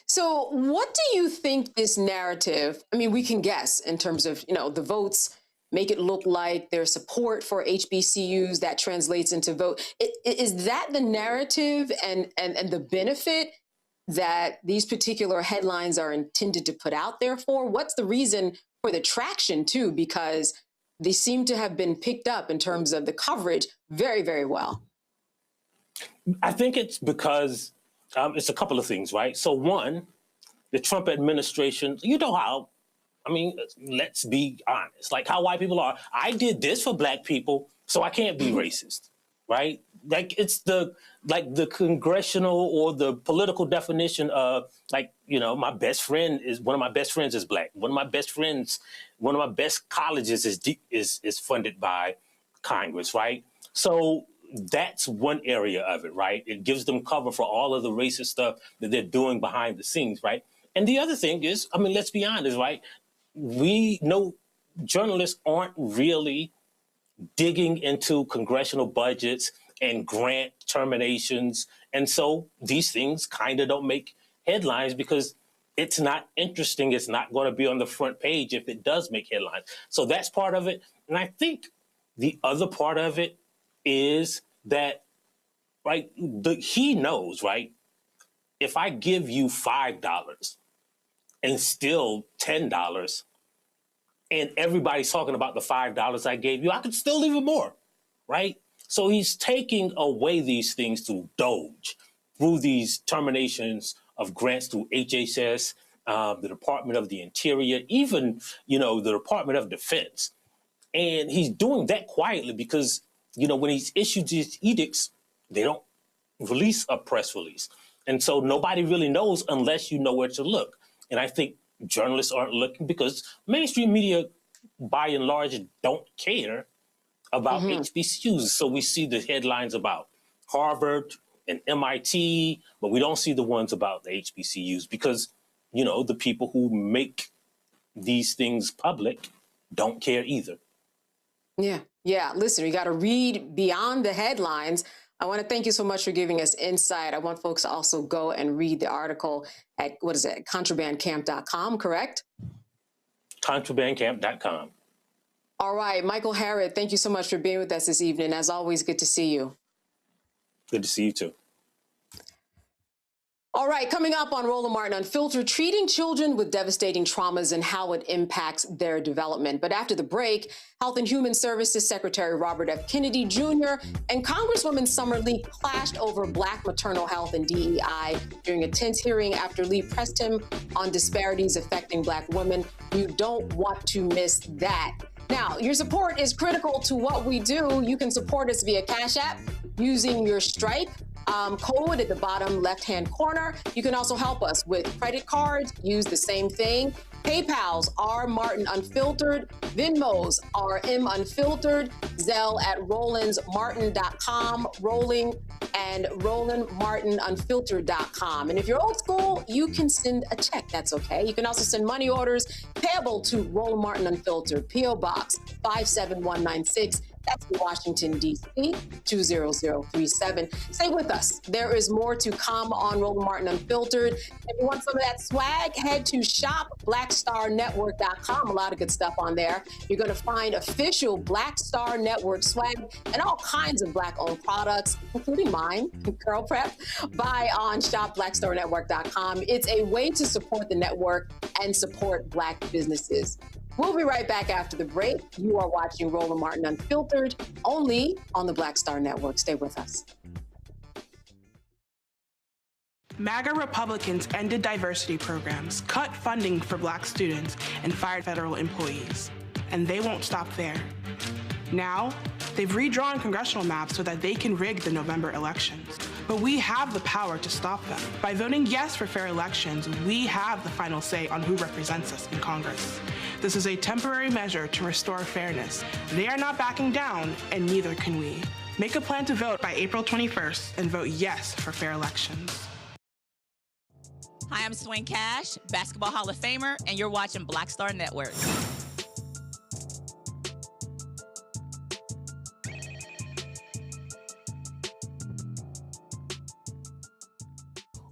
So what do you think this narrative, I mean, we can guess in terms of, you know, the votes make it look like there's support for HBCUs that translates into vote. Is that the narrative and the benefit that these particular headlines are intended to put out there for? What's the reason for the traction too? Because they seem to have been picked up in terms of the coverage very, very well. I think it's because it's a couple of things, right? So one, the Trump administration, you know how, I mean, let's be honest, like how white people are. I did this for Black people, so I can't be racist, right? Like it's the congressional or the political definition of, like, you know, one of my best friends is Black. One of my best colleges is funded by Congress, right? So that's one area of it, right? It gives them cover for all of the racist stuff that they're doing behind the scenes, right? And the other thing is, I mean, let's be honest, right? We know journalists aren't really digging into congressional budgets and grant terminations. And so these things kind of don't make headlines because it's not interesting. It's not going to be on the front page if it does make headlines. So that's part of it. And I think the other part of it is that right? He knows, right? If I give you $5 and still $10, and everybody's talking about the $5 I gave you, I could still leave it more, right? So he's taking away these things through DOGE, through these terminations of grants through HHS, the Department of the Interior, even, the Department of Defense. And he's doing that quietly because, when he's issued these edicts, they don't release a press release. And so nobody really knows unless you know where to look. And I think journalists aren't looking because mainstream media, by and large, don't care about HBCUs. So we see the headlines about Harvard and MIT, but we don't see the ones about the HBCUs because, the people who make these things public don't care either. Yeah. Listen, we got to read beyond the headlines. I want to thank you so much for giving us insight. I want folks to also go and read the article at, contrabandcamp.com, correct? Contrabandcamp.com. All right, Michael Harrod, thank you so much for being with us this evening. As always, good to see you. Good to see you too. All right, coming up on Roland Martin Unfiltered, treating children with devastating traumas and how it impacts their development. But after the break, Health and Human Services Secretary Robert F. Kennedy Jr. and Congresswoman Summer Lee clashed over Black maternal health and DEI during a tense hearing after Lee pressed him on disparities affecting Black women. You don't want to miss that. Now, your support is critical to what we do. You can support us via Cash App using your Stripe code at the bottom left-hand corner. You can also help us with credit cards. Use the same thing. PayPal's R Martin Unfiltered, Venmo's RM Unfiltered, Zelle at rolandsmartin.com, Rolling and RolandMartinUnfiltered.com. And if you're old school, you can send a check. That's okay. You can also send money orders payable to Roland Martin Unfiltered, P.O. Box 57196. That's Washington, D.C., 20037. Stay with us. There is more to come on Roland Martin Unfiltered. If you want some of that swag, head to shopblackstarnetwork.com. A lot of good stuff on there. You're going to find official Black Star Network swag and all kinds of Black-owned products, including mine, Girl Prep. Buy on shopblackstarnetwork.com. It's a way to support the network and support Black businesses. We'll be right back after the break. You are watching Roland Martin Unfiltered, only on the Black Star Network. Stay with us. MAGA Republicans ended diversity programs, cut funding for Black students, and fired federal employees. And they won't stop there. Now, they've redrawn congressional maps so that they can rig the November elections. But we have the power to stop them. By voting yes for fair elections, we have the final say on who represents us in Congress. This is a temporary measure to restore fairness. They are not backing down, and neither can we. Make a plan to vote by April 21st and vote yes for fair elections. Hi, I'm Swing Cash, Basketball Hall of Famer, and you're watching Black Star Network.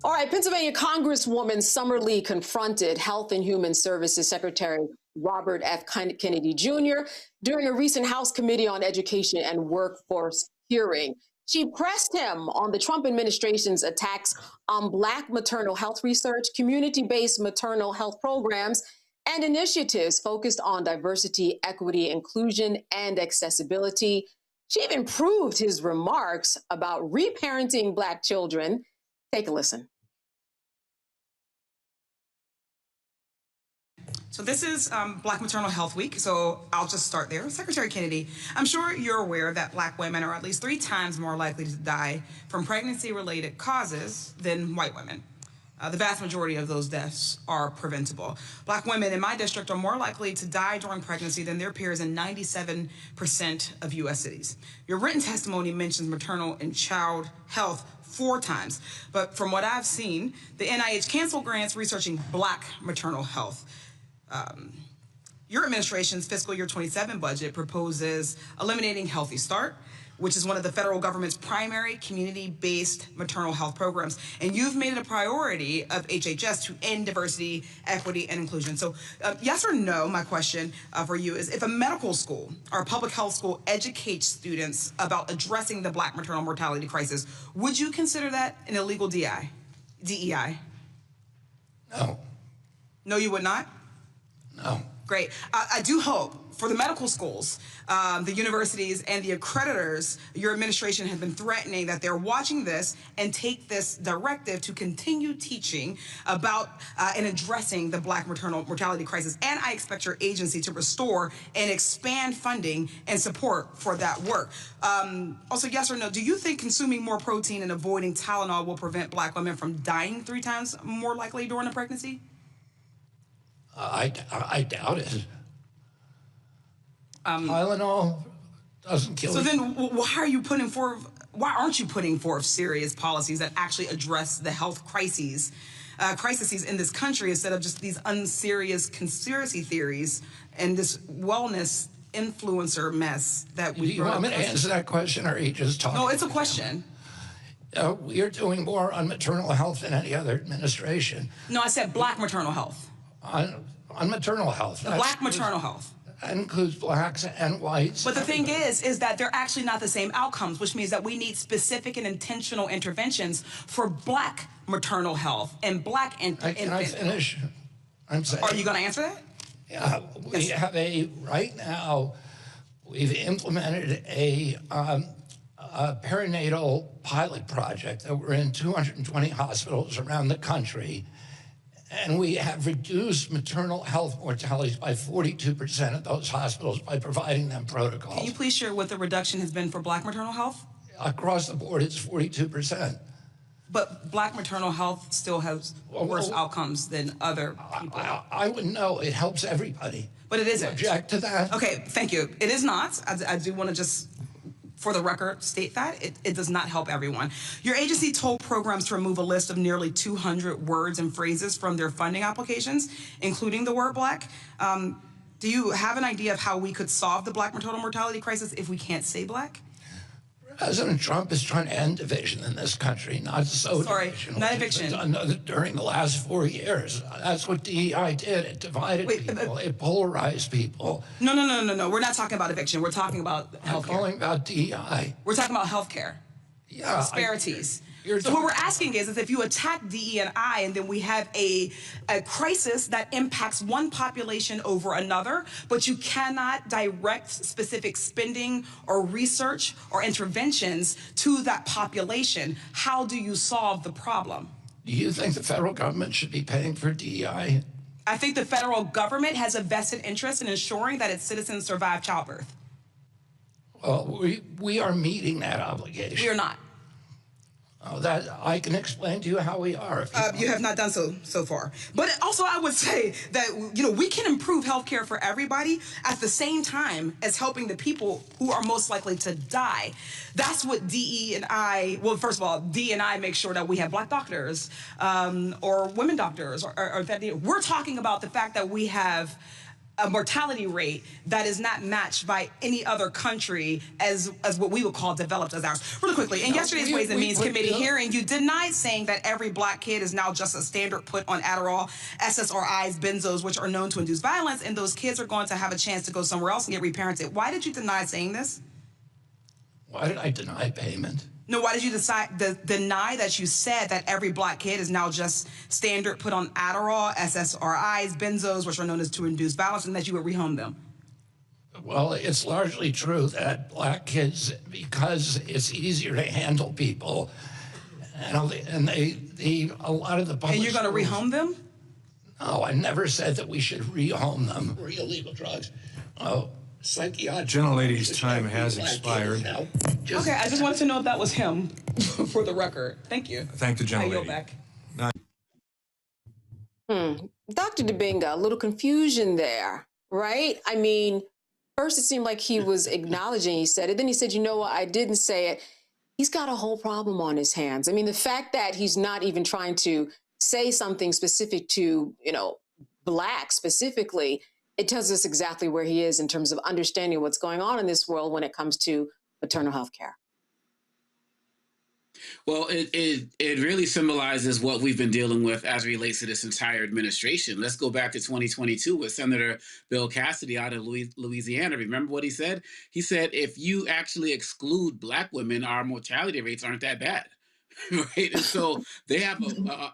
All right, Pennsylvania Congresswoman Summer Lee confronted Health and Human Services Secretary Robert F. Kennedy Jr. during a recent House Committee on Education and Workforce hearing. She pressed him on the Trump administration's attacks on Black maternal health research, community-based maternal health programs, and initiatives focused on diversity, equity, inclusion, and accessibility. She even proved his remarks about reparenting Black children. Take a listen. So this is Black Maternal Health Week, so I'll just start there. Secretary Kennedy, I'm sure you're aware that Black women are at least 3 times more likely to die from pregnancy-related causes than white women. The vast majority of those deaths are preventable. Black women in my district are more likely to die during pregnancy than their peers in 97% of U.S. cities. Your written testimony mentions maternal and child health 4 times, but from what I've seen, the NIH canceled grants researching Black maternal health. Your administration's fiscal year 27 budget proposes eliminating Healthy Start, which is one of the federal government's primary community-based maternal health programs. And you've made it a priority of HHS to end diversity, equity, and inclusion. So yes or no, my question for you is, if a medical school or a public health school educates students about addressing the Black maternal mortality crisis, would you consider that an illegal DEI? No. No, you would not? No. Great. I do hope for the medical schools, the universities, and the accreditors, your administration has been threatening that they're watching this and take this directive to continue teaching about and addressing the Black maternal mortality crisis. And I expect your agency to restore and expand funding and support for that work. Also, yes or no, do you think consuming more protein and avoiding Tylenol will prevent Black women from dying 3 times more likely during a pregnancy? I doubt it. Tylenol doesn't kill you. So then why aren't you putting forth serious policies that actually address the health crises in this country instead of just these unserious conspiracy theories and this wellness influencer mess that we... Do you want me to answer that question, or are you just talking? No, it's a question. We are doing more on maternal health than any other administration. No, I said Black maternal health. On maternal health. Black maternal health. That includes Blacks and whites. But the thing is that they're actually not the same outcomes, which means that we need specific and intentional interventions for Black maternal health and Black infant. Can I finish? I'm saying. Are you going to answer that? Yeah, we have right now, we've implemented a perinatal pilot project that we're in 220 hospitals around the country. And we have reduced maternal health mortalities by 42% at those hospitals by providing them protocols. Can you please share what the reduction has been for Black maternal health? Across the board, it's 42%. But Black maternal health still has worse outcomes than other people. I wouldn't know. It helps everybody. But it isn't. Object to that? Okay, thank you. It is not. I do want to just, for the record, state that it does not help everyone. Your agency told programs to remove a list of nearly 200 words and phrases from their funding applications, including the word Black. Do you have an idea of how we could solve the Black maternal mortality crisis if we can't say Black? President Trump is trying to end division in this country, not so division. Not eviction. During the last 4 years. That's what DEI did. It divided people. It polarized people. No. We're not talking about eviction. We're talking about healthcare. I'm calling about DEI. We're talking about healthcare. Yeah. Disparities. So what we're asking is if you attack DE&I and then we have a crisis that impacts one population over another, but you cannot direct specific spending or research or interventions to that population, how do you solve the problem? Do you think the federal government should be paying for DEI? I think the federal government has a vested interest in ensuring that its citizens survive childbirth. Well, we are meeting that obligation. We are not. Oh, that I can explain to you how we are. You have not done so far. But also I would say that, we can improve healthcare for everybody at the same time as helping the people who are most likely to die. That's what DE&I, well, first of all, DE&I makes sure that we have Black doctors or women doctors. Or that we're talking about the fact that we have a mortality rate that is not matched by any other country as what we would call developed as ours. Really quickly, in yesterday's Ways and Means Committee hearing, you denied saying that every Black kid is now just a standard put on Adderall, SSRIs, benzos, which are known to induce violence, and those kids are going to have a chance to go somewhere else and get reparented. Why did you deny saying this? Why did I deny payment? No, why did you deny that you said that every Black kid is now just standard put on Adderall, SSRIs, benzos, which are known as to induce violence, and that you would rehome them? Well, it's largely true that Black kids, because it's easier to handle people, and a lot of the public. And you're going to rehome them? No, I never said that we should rehome them for illegal drugs. Oh. Psychiatric. Gentlelady's time has expired. Okay, I just wanted to know if that was him, for the record. Thank you. Thank the gentlelady. I yield back. Dr. Dibinga, a little confusion there, right? I mean, first it seemed like he was acknowledging he said it. Then he said, you know what, I didn't say it. He's got a whole problem on his hands. I mean, the fact that he's not even trying to say something specific to, Black specifically, it tells us exactly where he is in terms of understanding what's going on in this world when it comes to maternal health care? Well, it really symbolizes what we've been dealing with as it relates to this entire administration. Let's go back to 2022 with Senator Bill Cassidy out of Louisiana. Remember what he said? He said, if you actually exclude Black women, our mortality rates aren't that bad. Right. And so they have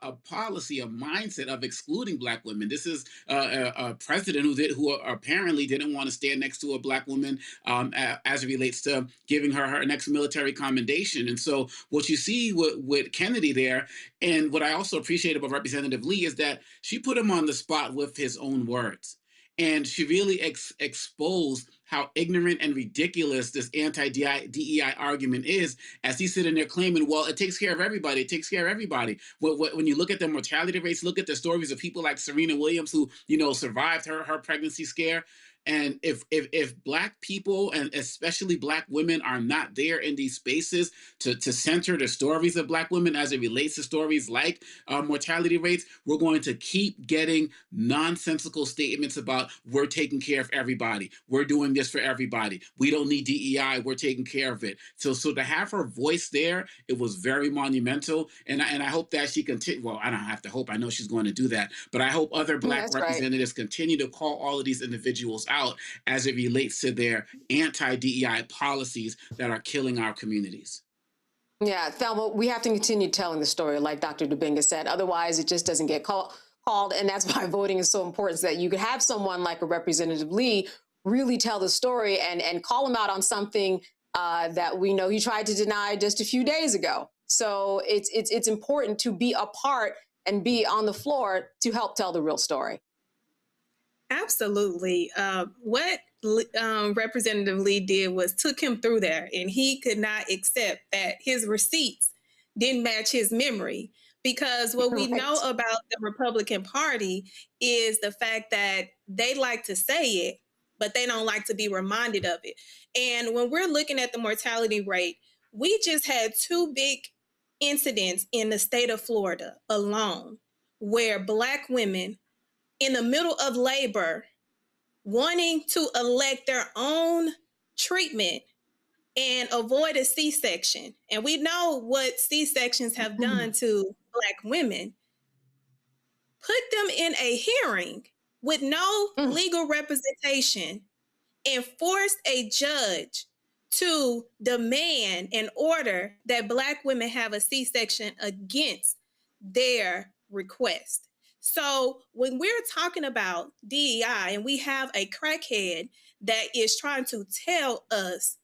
a policy, a mindset of excluding Black women. This is a president who apparently didn't want to stand next to a Black woman as it relates to giving her next military commendation. And so what you see with Kennedy there, and what I also appreciate about Representative Lee, is that she put him on the spot with his own words. And she really exposed how ignorant and ridiculous this anti-DEI argument is, as he's sitting there claiming, well, it takes care of everybody. It takes care of everybody. When you look at the mortality rates, look at the stories of people like Serena Williams, who, survived her pregnancy scare. And if Black people, and especially Black women, are not there in these spaces to center the stories of Black women as it relates to stories like mortality rates, we're going to keep getting nonsensical statements about we're taking care of everybody. We're doing this for everybody. We don't need DEI. We're taking care of it. So to have her voice there, it was very monumental. And I hope that she continue. Well, I don't have to hope. I know she's going to do that. But I hope other Black representatives continue to call all of these individuals out as it relates to their anti-DEI policies that are killing our communities. Yeah, Thelma, we have to continue telling the story, like Dr. Dubinga said. Otherwise, it just doesn't get called. And that's why voting is so important, so that you could have someone like a Representative Lee really tell the story and call him out on something that we know he tried to deny just a few days ago. So it's important to be a part and be on the floor to help tell the real story. Absolutely. What Representative Lee did was took him through there, and he could not accept that his receipts didn't match his memory. Because what we know about the Republican Party is the fact that they like to say it, but they don't like to be reminded of it. And when we're looking at the mortality rate, we just had 2 big incidents in the state of Florida alone, where Black women in the middle of labor wanting to elect their own treatment and avoid a C-section. And we know what C-sections have done to Black women. Put them in a hearing with no legal representation and forced a judge to demand and order that Black women have a C-section against their request. So when we're talking about DEI and we have a crackhead that is trying to tell us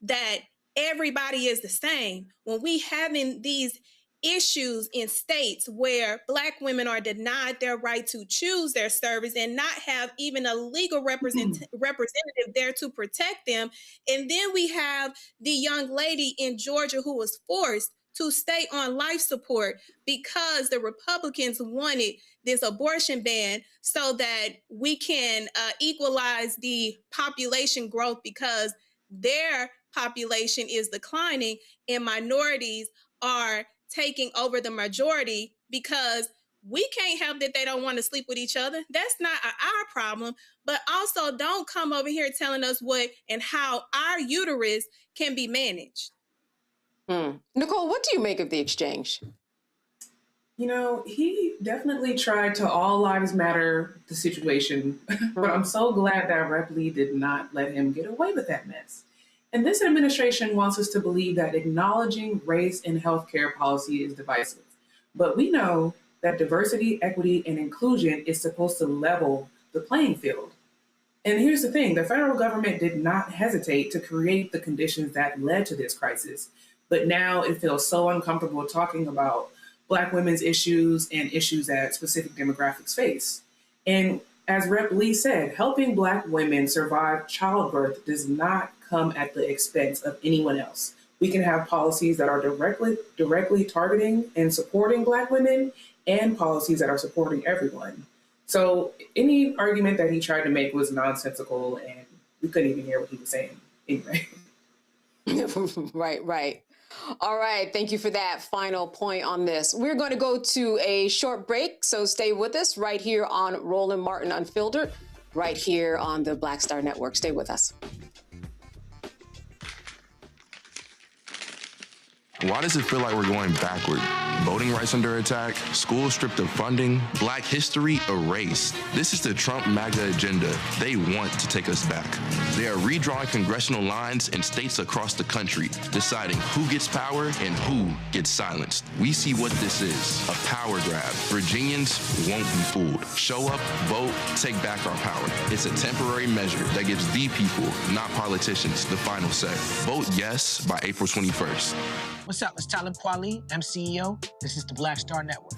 that everybody is the same, when we having these issues in states where Black women are denied their right to choose their service and not have even a legal representative there to protect them. And then we have the young lady in Georgia who was forced to stay on life support because the Republicans wanted this abortion ban so that we can equalize the population growth, because their population is declining and minorities are taking over the majority, because we can't help that they don't want to sleep with each other. That's not our problem. But also, don't come over here telling us what and how our uterus can be managed. Nicole, what do you make of the exchange? He definitely tried to all lives matter the situation, but I'm so glad that Rep. Lee did not let him get away with that mess. And this administration wants us to believe that acknowledging race in healthcare policy is divisive. But we know that diversity, equity, and inclusion is supposed to level the playing field. And here's the thing, the federal government did not hesitate to create the conditions that led to this crisis. But now it feels so uncomfortable talking about Black women's issues and issues that specific demographics face. And as Rep. Lee said, helping Black women survive childbirth does not come at the expense of anyone else. We can have policies that are directly targeting and supporting Black women, and policies that are supporting everyone. So any argument that he tried to make was nonsensical, and we couldn't even hear what he was saying anyway. Right. All right. Thank you for that final point on this. We're going to go to a short break, so stay with us right here on Roland Martin Unfiltered, right here on the Black Star Network. Stay with us. Why does it feel like we're going backward? Voting rights under attack, schools stripped of funding, Black history erased. This is the Trump MAGA agenda. They want to take us back. They are redrawing congressional lines in states across the country, deciding who gets power and who gets silenced. We see what this is, a power grab. Virginians won't be fooled. Show up, vote, take back our power. It's a temporary measure that gives the people, not politicians, the final say. Vote yes by April 21st. What's up? It's Talib Kweli. I'm CEO. This is the Black Star Network.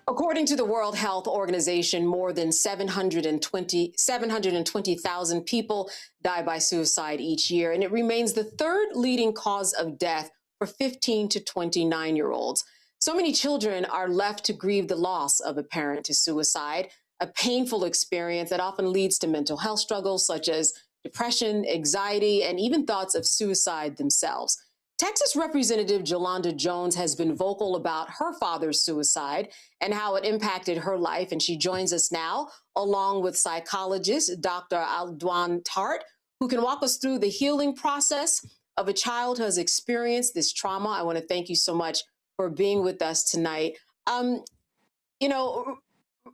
According to the World Health Organization, more than 720,000 people die by suicide each year, and it remains the third leading cause of death for 15 to 29-year-olds. So many children are left to grieve the loss of a parent to suicide, a painful experience that often leads to mental health struggles such as depression, anxiety, and even thoughts of suicide themselves. Texas Representative Jolanda Jones has been vocal about her father's suicide and how it impacted her life, and she joins us now, along with psychologist Dr. Aldwan Tart, who can walk us through the healing process of a child who has experienced this trauma. I want to thank you so much for being with us tonight.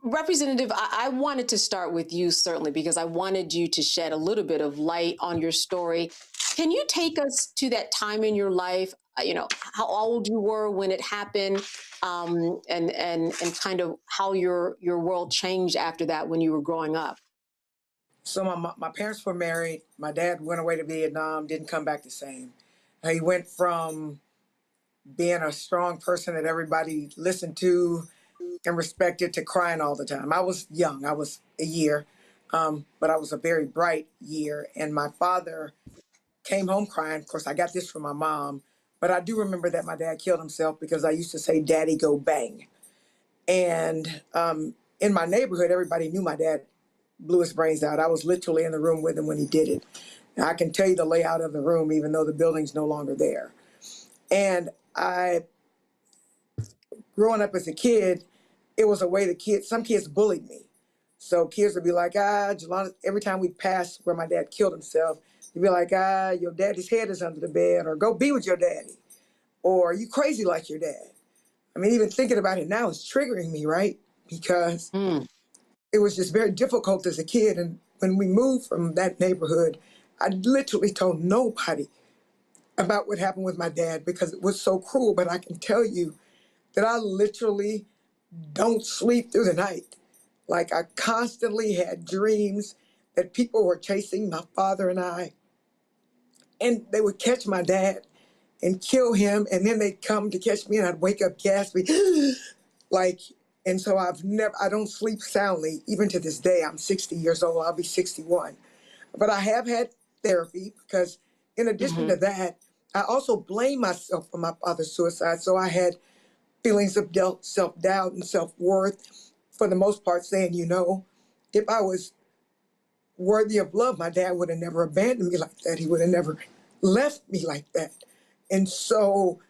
Representative, I wanted to start with you, certainly, because I wanted you to shed a little bit of light on your story. Can you take us to that time in your life, how old you were when it happened, and kind of how your world changed after that when you were growing up? So my parents were married. My dad went away to Vietnam, didn't come back the same. He went from being a strong person that everybody listened to and respected to crying all the time. I was young. I was a year, but I was a very bright year. And my father came home crying. Of course, I got this from my mom, but I do remember that my dad killed himself because I used to say, "Daddy, go bang." And in my neighborhood, everybody knew my dad blew his brains out. I was literally in the room with him when he did it. Now, I can tell you the layout of the room, even though the building's no longer there. And growing up as a kid, it was a way some kids bullied me. So kids would be like, Jolanda, every time we passed where my dad killed himself, they'd be like, your daddy's head is under the bed, or go be with your daddy, or you crazy like your dad. I mean, even thinking about it now is triggering me, right? Because it was just very difficult as a kid. And when we moved from that neighborhood, I literally told nobody about what happened with my dad because it was so cruel. But I can tell you that I literally don't sleep through the night. Like, I constantly had dreams that people were chasing my father and I, and they would catch my dad and kill him, and then they'd come to catch me, and I'd wake up gasping, and so I don't sleep soundly, even to this day. I'm 60 years old, I'll be 61. But I have had therapy because in addition to that, I also blame myself for my father's suicide. So I had feelings of self-doubt and self-worth, for the most part, saying, if I was worthy of love, my dad would have never abandoned me like that. He would have never left me like that. And so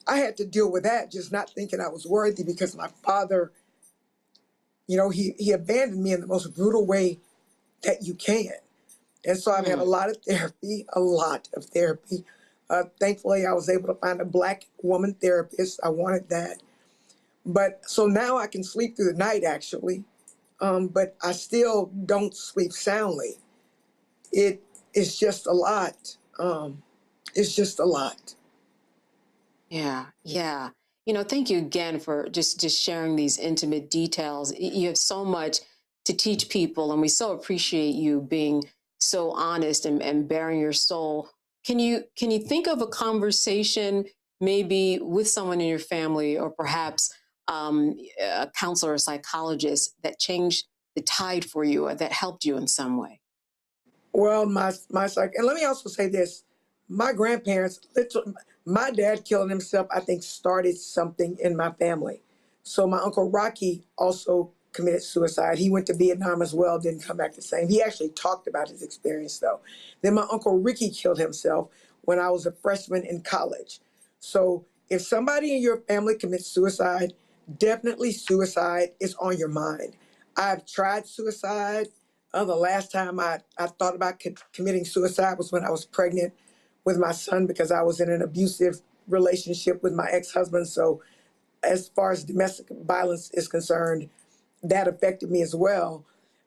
I had to deal with that, just not thinking I was worthy because my father, he abandoned me in the most brutal way that you can. And so I've had a lot of therapy. Thankfully, I was able to find a Black woman therapist. I wanted that. But so now I can sleep through the night, actually. But I still don't sleep soundly. It's just a lot. It's just a lot. Yeah. Thank you again for just sharing these intimate details. You have so much to teach people, and we so appreciate you being so honest and bearing your soul. Can you think of a conversation maybe with someone in your family, or perhaps a counselor or psychologist, that changed the tide for you, or that helped you in some way? Well, and let me also say this. My grandparents, my dad killing himself, I think, started something in my family. So my Uncle Rocky also committed suicide. He went to Vietnam as well, didn't come back the same. He actually talked about his experience, though. Then my Uncle Ricky killed himself, when I was a freshman in college. So if somebody in your family commits suicide, definitely suicide is on your mind. I've tried suicide. The last time I thought about committing suicide was when I was pregnant with my son, because I was in an abusive relationship with my ex-husband. So as far as domestic violence is concerned, that affected me as well.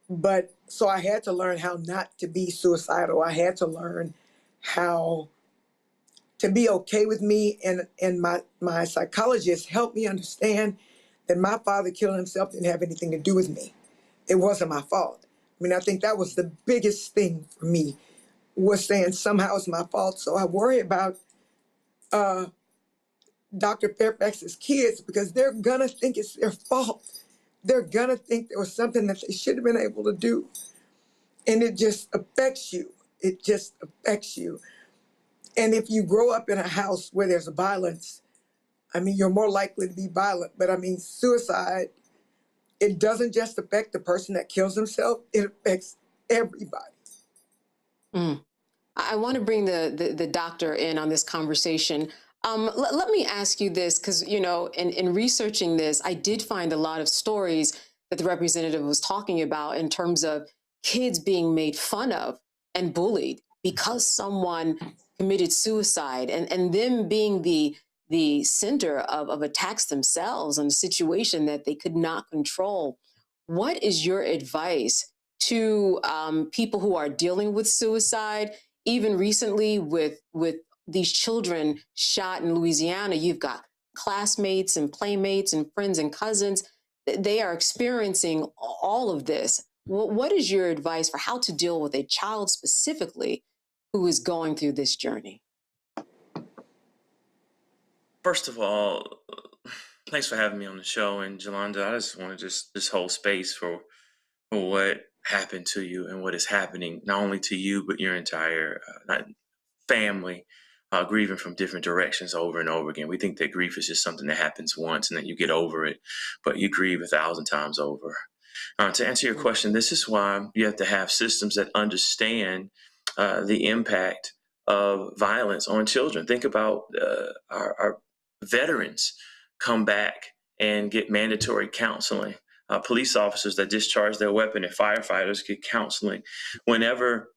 But so I had to learn how not to be suicidal. I had to learn how to be okay with me. And my psychologist helped me understand that my father killing himself didn't have anything to do with me. It wasn't my fault. I mean, I think that was the biggest thing for me, was saying somehow it's my fault. So I worry about Dr. Fairfax's kids, because they're gonna think it's their fault. They're gonna think there was something that they should have been able to do. And it just affects you. It just affects you. And if you grow up in a house where there's violence, I mean, you're more likely to be violent. But I mean, suicide, it doesn't just affect the person that kills himself, it affects everybody. I want to bring the doctor in on this conversation. Let me ask you this, because, you know, in researching this, I did find a lot of stories that the representative was talking about in terms of kids being made fun of and bullied because someone committed suicide, and them being the center of attacks themselves in a situation that they could not control. What is your advice to people who are dealing with suicide? Even recently with these children shot in Louisiana, you've got classmates and playmates and friends and cousins. They are experiencing all of this. What is your advice for how to deal with a child specifically who is going through this journey? First of all, thanks for having me on the show. And Jolanda, I just want to just hold space for what happened to you and what is happening, not only to you, but your entire family, grieving from different directions over and over again. We think that grief is just something that happens once and that you get over it, but you grieve 1,000 times over. To answer your question, this is why you have to have systems that understand the impact of violence on children. Think about our veterans come back and get mandatory counseling. Police officers that discharge their weapon and firefighters get counseling. Whenever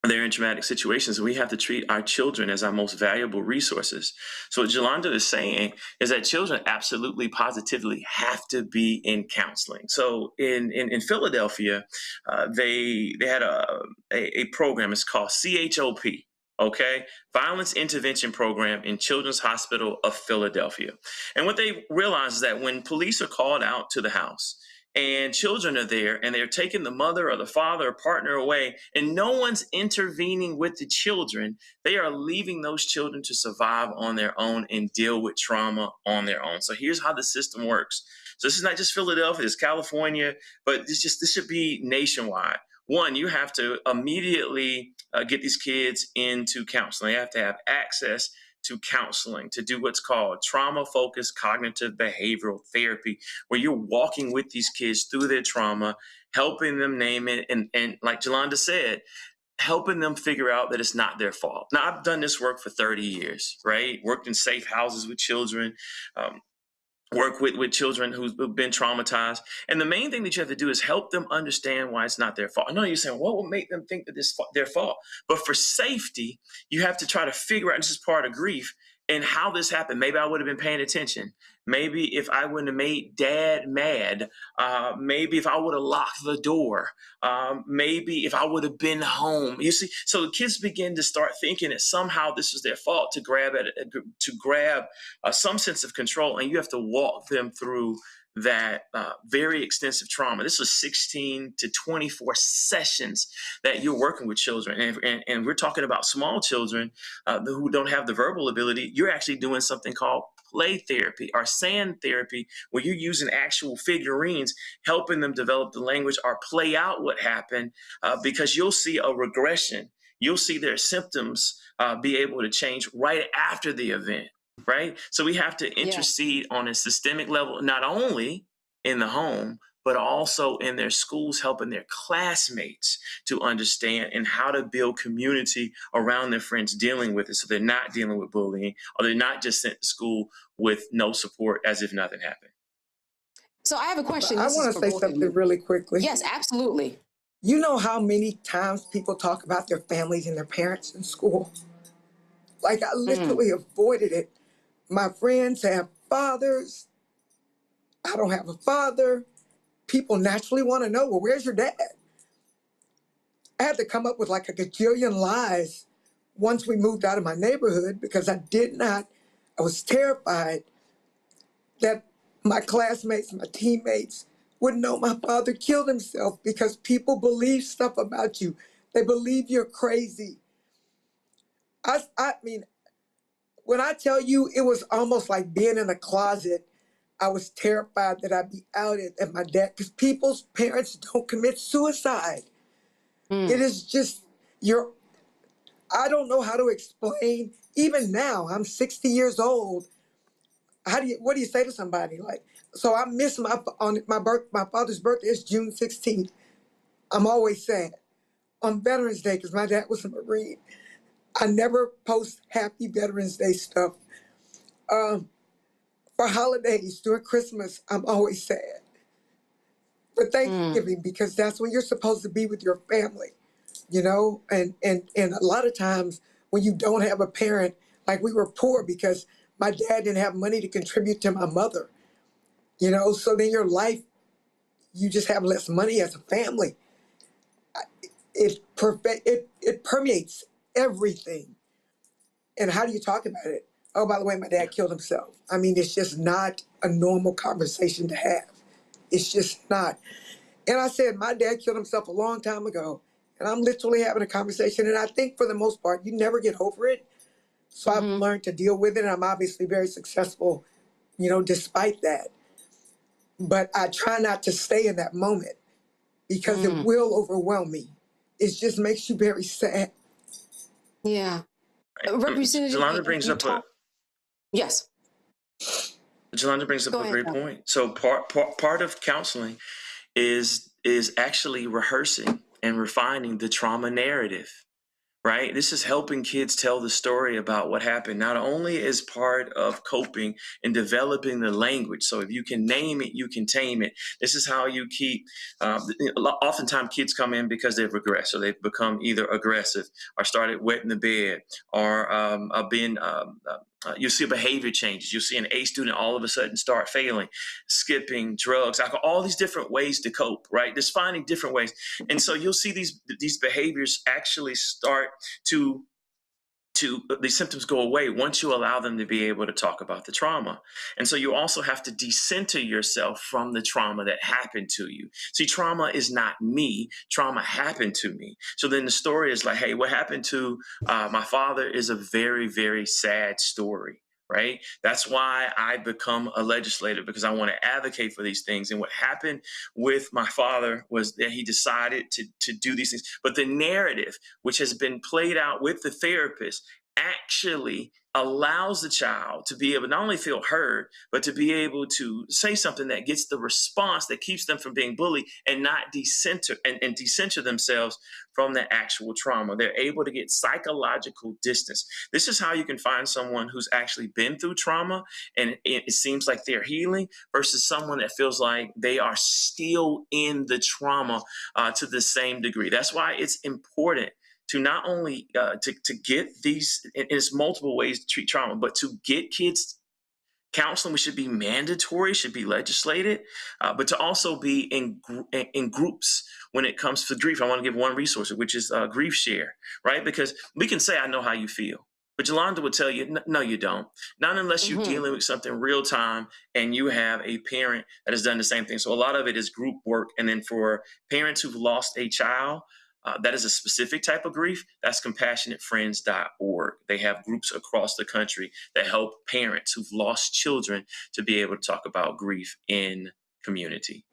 they're in traumatic situations, we have to treat our children as our most valuable resources. So what Jolanda is saying is that children absolutely, positively have to be in counseling. So in Philadelphia, they had a program. It's called CHOP. Okay, Violence Intervention Program in Children's Hospital of Philadelphia. And what they realize is that when police are called out to the house and children are there and they're taking the mother or the father or partner away and no one's intervening with the children, they are leaving those children to survive on their own and deal with trauma on their own. So here's how the system works. So this is not just Philadelphia, it's California, but this should be nationwide. One, you have to immediately get these kids into counseling. They have to have access to counseling, to do what's called trauma-focused cognitive behavioral therapy, where you're walking with these kids through their trauma, helping them name it, and like Jolanda said, helping them figure out that it's not their fault. Now, I've done this work for 30 years, right? Worked in safe houses with children, work with children who've been traumatized. And the main thing that you have to do is help them understand why it's not their fault. I know you're saying, what will make them think that this is their fault? But for safety, you have to try to figure out, this is part of grief, and how this happened. Maybe I would have been paying attention. Maybe if I wouldn't have made dad mad, maybe if I would have locked the door, maybe if I would have been home. You see, so the kids begin to start thinking that somehow this is their fault, to grab some sense of control, and you have to walk them through that very extensive trauma. This was 16 to 24 sessions that you're working with children. And we're talking about small children who don't have the verbal ability. You're actually doing something called play therapy or sand therapy, where you're using actual figurines, helping them develop the language or play out what happened, because you'll see a regression. You'll see their symptoms be able to change right after the event. Right? So we have to intercede on a systemic level, not only in the home, but also in their schools, helping their classmates to understand and how to build community around their friends dealing with it, so they're not dealing with bullying, or they're not just sent to school with no support as if nothing happened. So I have a question. I This want is to for say both of something you. really quickly. Yes, absolutely. You know how many times people talk about their families and their parents in school? Like, I literally avoided it. My friends have fathers. I don't have a father. People naturally want to know, well, where's your dad? I had to come up with like a gajillion lies once we moved out of my neighborhood, because I was terrified that my classmates, my teammates would know my father killed himself, because people believe stuff about you. They believe you're crazy. I mean, when I tell you it was almost like being in a closet, I was terrified that I'd be outed at my dad, because people's parents don't commit suicide. It is just, I don't know how to explain. Even now, I'm 60 years old. What do you say to somebody? Like, so I miss my father's birthday is June 16th. I'm always sad. On Veterans Day, because my dad was a Marine, I never post happy Veterans Day stuff. For holidays, during Christmas, I'm always sad. For Thanksgiving, because that's when you're supposed to be with your family, you know? And a lot of times when you don't have a parent, like we were poor because my dad didn't have money to contribute to my mother, you know? So then your life, you just have less money as a family. It permeates everything. And how do you talk about it? Oh, by the way, my dad killed himself. I mean, it's just not a normal conversation to have. It's just not. And I said, my dad killed himself a long time ago. And I'm literally having a conversation. And I think for the most part, you never get over it. So I've learned to deal with it. And I'm obviously very successful, you know, despite that. But I try not to stay in that moment, because it will overwhelm me. It just makes you very sad. Yeah. Representative, Jolanda brings up Yes. Jolanda brings up a great point. So part of counseling is actually rehearsing and refining the trauma narrative, right? This is helping kids tell the story about what happened, not only as part of coping and developing the language. So if you can name it, you can tame it. This is how you keep, oftentimes kids come in because they've regressed. So they've become either aggressive or started wetting the bed, or you see behavior changes. You'll see an A student all of a sudden start failing, skipping, drugs, alcohol, all these different ways to cope, right? Just finding different ways. And so you'll see these behaviors actually start to these symptoms go away once you allow them to be able to talk about the trauma. And so you also have to decenter yourself from the trauma that happened to you. See, trauma is not me. Trauma happened to me. So then the story is like, hey, what happened to my father is a very, very sad story. Right? That's why I become a legislator, because I want to advocate for these things. And what happened with my father was that he decided to do these things. But the narrative, which has been played out with the therapist, actually allows the child to be able to not only feel heard, but to be able to say something that gets the response that keeps them from being bullied and not decenter themselves from the actual trauma. They're able to get psychological distance. This is how you can find someone who's actually been through trauma and it seems like they're healing, versus someone that feels like they are still in the trauma to the same degree. That's why it's important to not only to get these, and there's multiple ways to treat trauma, but to get kids counseling, which should be mandatory, should be legislated, but to also be in groups when it comes to grief. I want to give one resource, which is Grief Share, right? Because we can say, I know how you feel, but Jolanda would tell you, no, you don't. Not unless you're dealing with something real time and you have a parent that has done the same thing. So a lot of it is group work. And then for parents who've lost a child, that is a specific type of grief. That's compassionatefriends.org. They have groups across the country that help parents who've lost children to be able to talk about grief in community.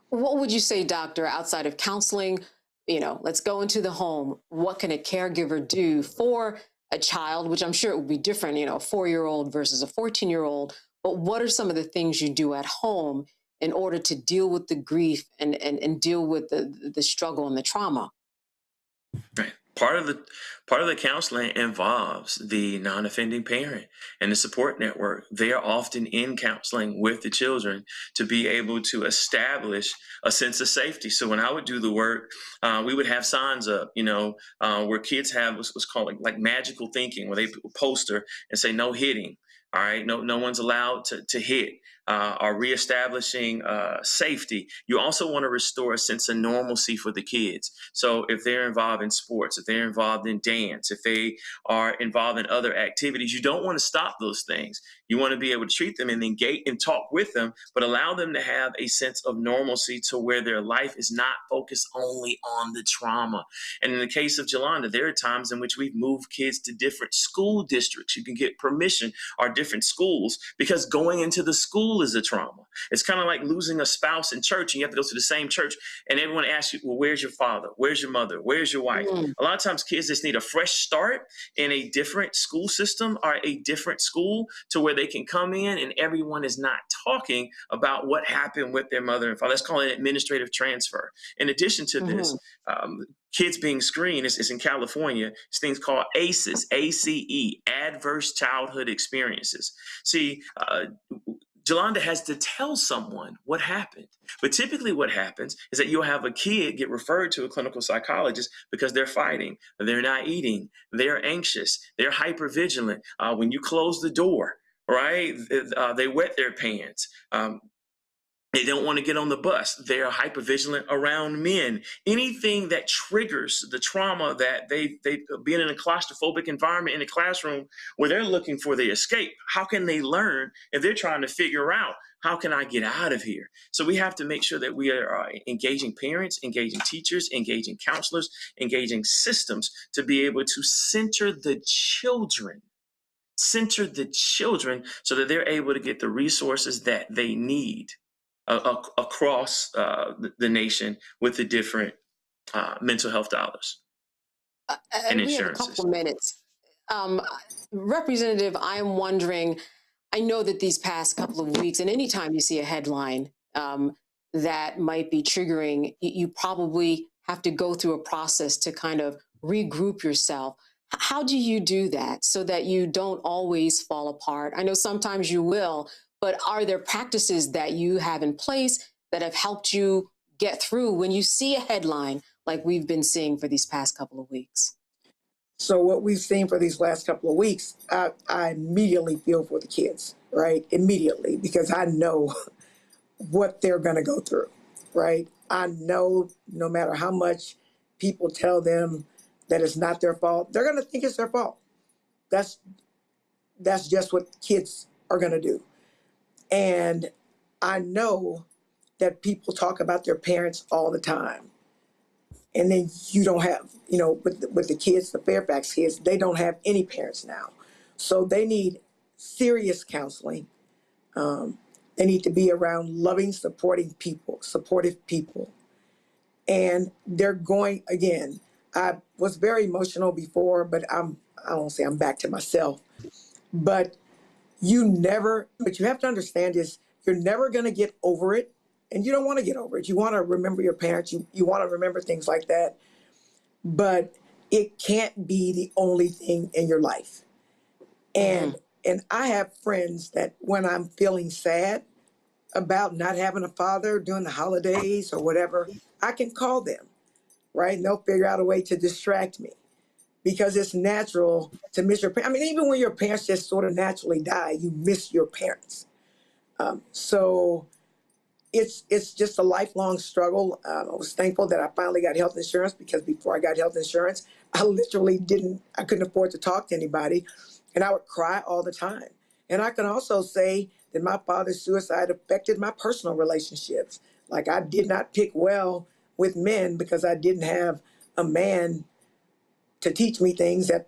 What would you say, doctor, outside of counseling? You know, let's go into the home. What can a caregiver do for a child, which I'm sure it would be different, you know, a 4-year-old versus a 14-year-old. But what are some of the things you do at home in order to deal with the grief and deal with the struggle and the trauma. Right. Part of the counseling involves the non-offending parent and the support network. They are often in counseling with the children to be able to establish a sense of safety. So when I would do the work, we would have signs up, where kids have what's called like magical thinking, where they put a poster and say no hitting. All right, no one's allowed to hit. Are reestablishing safety. You also want to restore a sense of normalcy for the kids. So if they're involved in sports, if they're involved in dance, if they are involved in other activities, you don't want to stop those things. You want to be able to treat them and engage and talk with them, but allow them to have a sense of normalcy to where their life is not focused only on the trauma. And in the case of Jolanda, there are times in which we've moved kids to different school districts. You can get permission or different schools because going into the school is a trauma. It's kind of like losing a spouse in church and you have to go to the same church and everyone asks you, well, where's your father? Where's your mother? Where's your wife? A lot of times kids just need a fresh start in a different school system or a different school to where they can come in and everyone is not talking about what happened with their mother and father. Let's call it administrative transfer. In addition to this, kids being screened is in California. It's things called ACEs, ACE, Adverse Childhood Experiences. See, Jolanda has to tell someone what happened. But typically what happens is that you'll have a kid get referred to a clinical psychologist because they're fighting, they're not eating, they're anxious, they're hypervigilant. When you close the door, right, they wet their pants. They don't want to get on the bus. They are hypervigilant around men. Anything that triggers the trauma that they've been in a claustrophobic environment in a classroom where they're looking for the escape. How can they learn if they're trying to figure out, how can I get out of here? So we have to make sure that we are engaging parents, engaging teachers, engaging counselors, engaging systems to be able to center the children so that they're able to get the resources that they need across the nation with the different mental health dollars and we insurances. have a couple of minutes. Representative, I am wondering, I know that these past couple of weeks, and anytime you see a headline that might be triggering, you probably have to go through a process to kind of regroup yourself. How do you do that so that you don't always fall apart? I know sometimes you will, but are there practices that you have in place that have helped you get through when you see a headline like we've been seeing for these past couple of weeks? So what we've seen for these last couple of weeks, I immediately feel for the kids, right? Immediately, because I know what they're going to go through, right? I know no matter how much people tell them that it's not their fault, they're going to think it's their fault. That's just what kids are going to do. And I know that people talk about their parents all the time. And then you don't have, with the kids, the Fairfax kids, they don't have any parents now. So they need serious counseling. They need to be around loving, supportive people. And they're going, again, I was very emotional before, but I won't say I'm back to myself. But what you have to understand is you're never going to get over it, and you don't want to get over it. You want to remember your parents. You want to remember things like that, but it can't be the only thing in your life. And I have friends that when I'm feeling sad about not having a father during the holidays or whatever, I can call them, right? And they'll figure out a way to distract me. Because it's natural to miss your parents. I mean, even when your parents just sort of naturally die, you miss your parents. So it's just a lifelong struggle. I was thankful that I finally got health insurance, because before I got health insurance, I literally I couldn't afford to talk to anybody, and I would cry all the time. And I can also say that my father's suicide affected my personal relationships. Like, I did not pick well with men because I didn't have a man to teach me things that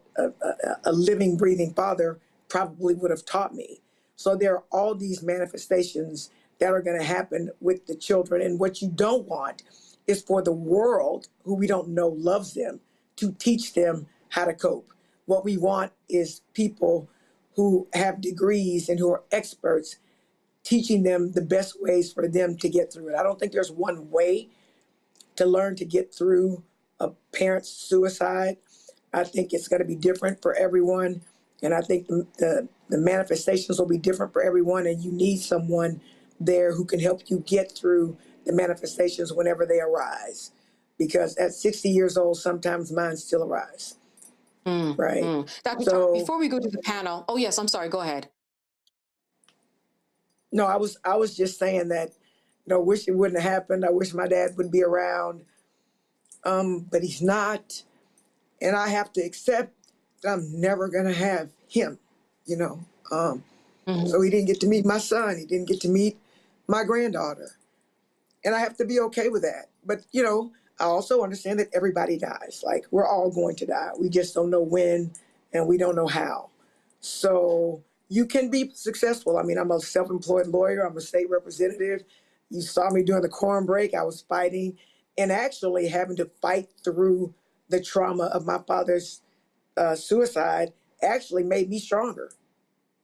a living, breathing father probably would have taught me. So there are all these manifestations that are going to happen with the children. And what you don't want is for the world, who we don't know loves them, to teach them how to cope. What we want is people who have degrees and who are experts teaching them the best ways for them to get through it. I don't think there's one way to learn to get through a parent's suicide. I think it's going to be different for everyone. And I think the manifestations will be different for everyone. And you need someone there who can help you get through the manifestations whenever they arise. Because at 60 years old, sometimes mine still arise. Right. Dr. So Tom, before we go to the panel, oh yes, I'm sorry, go ahead. no, I was just saying that, you know, wish it wouldn't have happened. I wish my dad would be around. But he's not. And I have to accept that I'm never gonna have him, you know. So he didn't get to meet my son. He didn't get to meet my granddaughter. And I have to be okay with that. But, you know, I also understand that everybody dies. Like, we're all going to die. We just don't know when and we don't know how. So you can be successful. I mean, I'm a self-employed lawyer. I'm a state representative. You saw me during the corn break. I was fighting and actually having to fight through the trauma of my father's suicide actually made me stronger.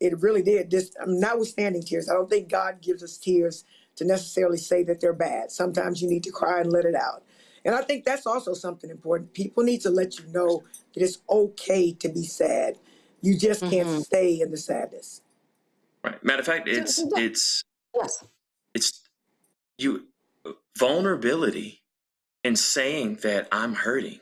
It really did. Just notwithstanding tears. I don't think God gives us tears to necessarily say that they're bad. Sometimes you need to cry and let it out. And I think that's also something important. People need to let you know that it's okay to be sad. You just can't stay in the sadness. Right. Matter of fact, it's you vulnerability in saying that I'm hurting,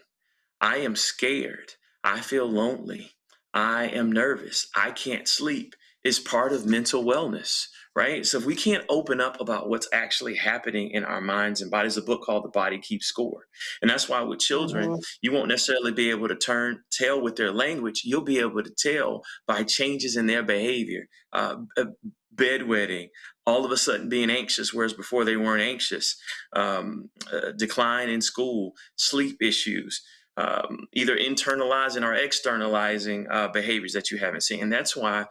I am scared, I feel lonely, I am nervous, I can't sleep is part of mental wellness, right? So if we can't open up about what's actually happening in our minds and bodies, a book called The Body Keeps Score. And that's why with children, you won't necessarily be able to tell with their language. You'll be able to tell by changes in their behavior, bedwetting, all of a sudden being anxious, whereas before they weren't anxious, decline in school, sleep issues, either internalizing or externalizing behaviors that you haven't seen. And that's why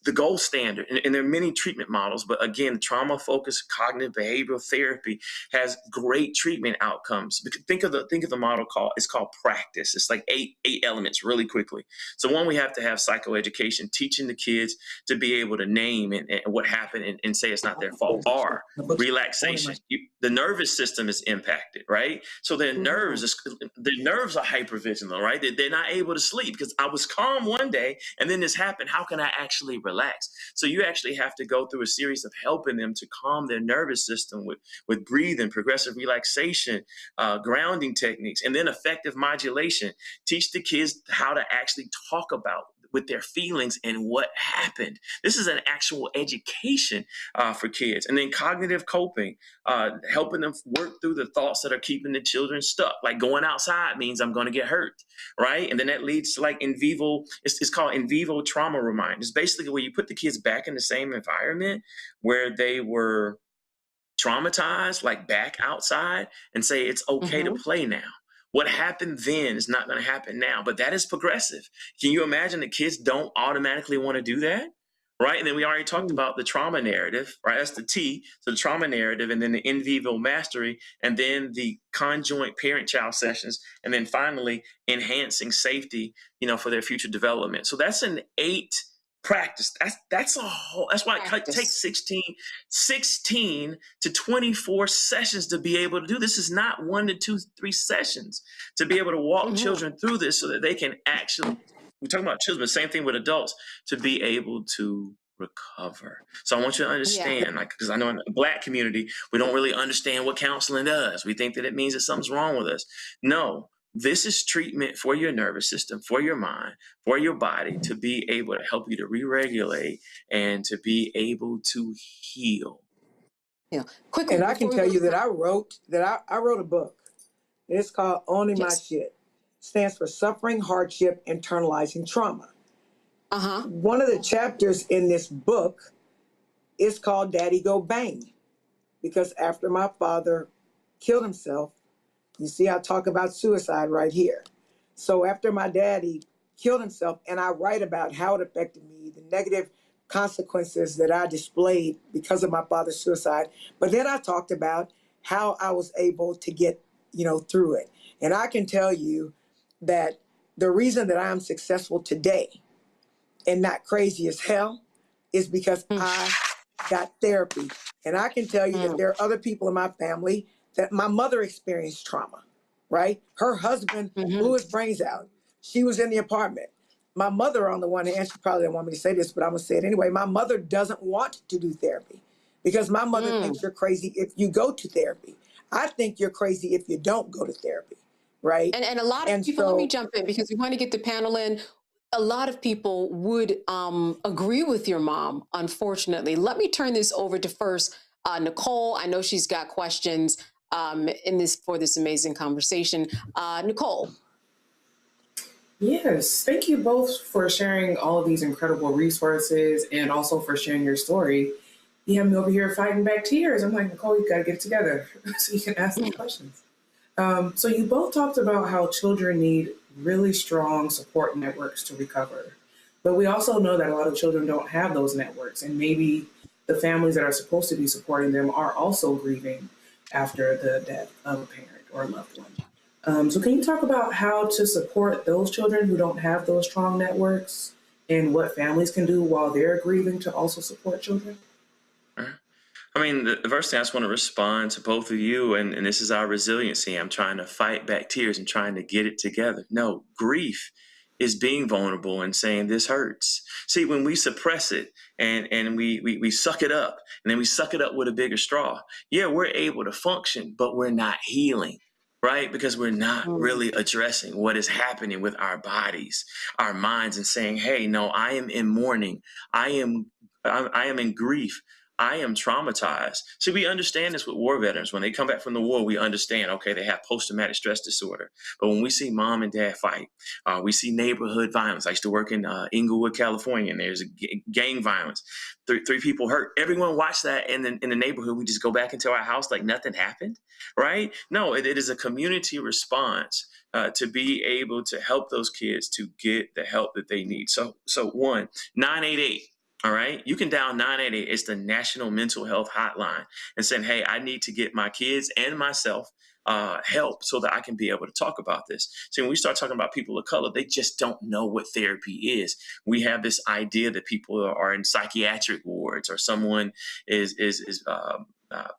the gold standard, and there are many treatment models, but again, trauma-focused cognitive behavioral therapy has great treatment outcomes. Think of the model it's called practice. It's like eight elements really quickly. So one, we have to have psychoeducation, teaching the kids to be able to name and what happened and say it's not their fault. R, relaxation. The nervous system is impacted, right? So their nerves are hypervigilant, right? They're not able to sleep because I was calm one day and then this happened. How can I actually relax? So you actually have to go through a series of helping them to calm their nervous system with breathing, progressive relaxation, grounding techniques, and then effective modulation. Teach the kids how to actually talk about with their feelings and what happened. This is an actual education for kids. And then cognitive coping, helping them work through the thoughts that are keeping the children stuck. Like going outside means I'm going to get hurt, right? And then that leads to like in vivo, it's called in vivo trauma remind. It's basically where you put the kids back in the same environment where they were traumatized, like back outside, and say it's okay to play now. What happened then is not going to happen now, but that is progressive. Can you imagine the kids don't automatically want to do that? Right. And then we already talked about the trauma narrative, right? That's the T. So the trauma narrative, and then the in vivo mastery, and then the conjoint parent-child sessions, and then finally enhancing safety, for their future development. So that's an 8 practice. That's a whole. That's why it takes 16 to 24 sessions to be able to do this. Is not 1 to 2, 3 sessions to be able to walk children through this so that they can actually. We're talking about children, same thing with adults, to be able to recover. So I want you to understand, because I know in the Black community, we don't really understand what counseling does. We think that it means that something's wrong with us. No. This is treatment for your nervous system, for your mind, for your body, to be able to help you to re-regulate and to be able to heal. Yeah, quickly. And I can tell you that I wrote a book. It's called Owning My Shit. Stands for Suffering, Hardship, Internalizing Trauma. One of the chapters in this book is called Daddy Go Bang, because after my father killed himself, you see, I talk about suicide right here. So after my daddy killed himself, and I write about how it affected me, the negative consequences that I displayed because of my father's suicide. But then I talked about how I was able to get, through it. And I can tell you that the reason that I'm successful today and not crazy as hell is because I got therapy. And I can tell you that there are other people in my family that my mother experienced trauma, right? Her husband blew his brains out. She was in the apartment. My mother, on the one hand, she probably didn't want me to say this, but I'm going to say it anyway. My mother doesn't want to do therapy because my mother thinks you're crazy if you go to therapy. I think you're crazy if you don't go to therapy, right? And a lot of people, let me jump in because we want to get the panel in. A lot of people would agree with your mom, unfortunately. Let me turn this over to first Nicole. I know she's got questions for this amazing conversation. Nicole. Yes, thank you both for sharing all of these incredible resources and also for sharing your story. You have me over here fighting back tears. I'm like, Nicole, you got to get it together so you can ask these questions. So you both talked about how children need really strong support networks to recover. But we also know that a lot of children don't have those networks, and maybe the families that are supposed to be supporting them are also grieving after the death of a parent or a loved one. So can you talk about how to support those children who don't have those strong networks and what families can do while they're grieving to also support children? I mean, the first thing I just want to respond to both of you, and this is our resiliency. I'm trying to fight back tears and trying to get it together. No, grief is being vulnerable and saying this hurts. See, when we suppress it and we suck it up, and then we suck it up with a bigger straw, yeah, we're able to function, but we're not healing. Right? Because we're not really addressing what is happening with our bodies, our minds, and saying, hey, no, I am in mourning. I am in grief. I am traumatized. So we understand this with war veterans. When they come back from the war, we understand, okay, they have post-traumatic stress disorder. But when we see mom and dad fight, we see neighborhood violence. I used to work in Inglewood, California, and there's gang violence. Three people hurt. Everyone watched that in the neighborhood. We just go back into our house like nothing happened, right? No, it is a community response to be able to help those kids to get the help that they need. So 988. All right. You can dial 988. It's the National Mental Health Hotline, and saying, hey, I need to get my kids and myself help so that I can be able to talk about this. So when we start talking about people of color, they just don't know what therapy is. We have this idea that people are in psychiatric wards, or someone is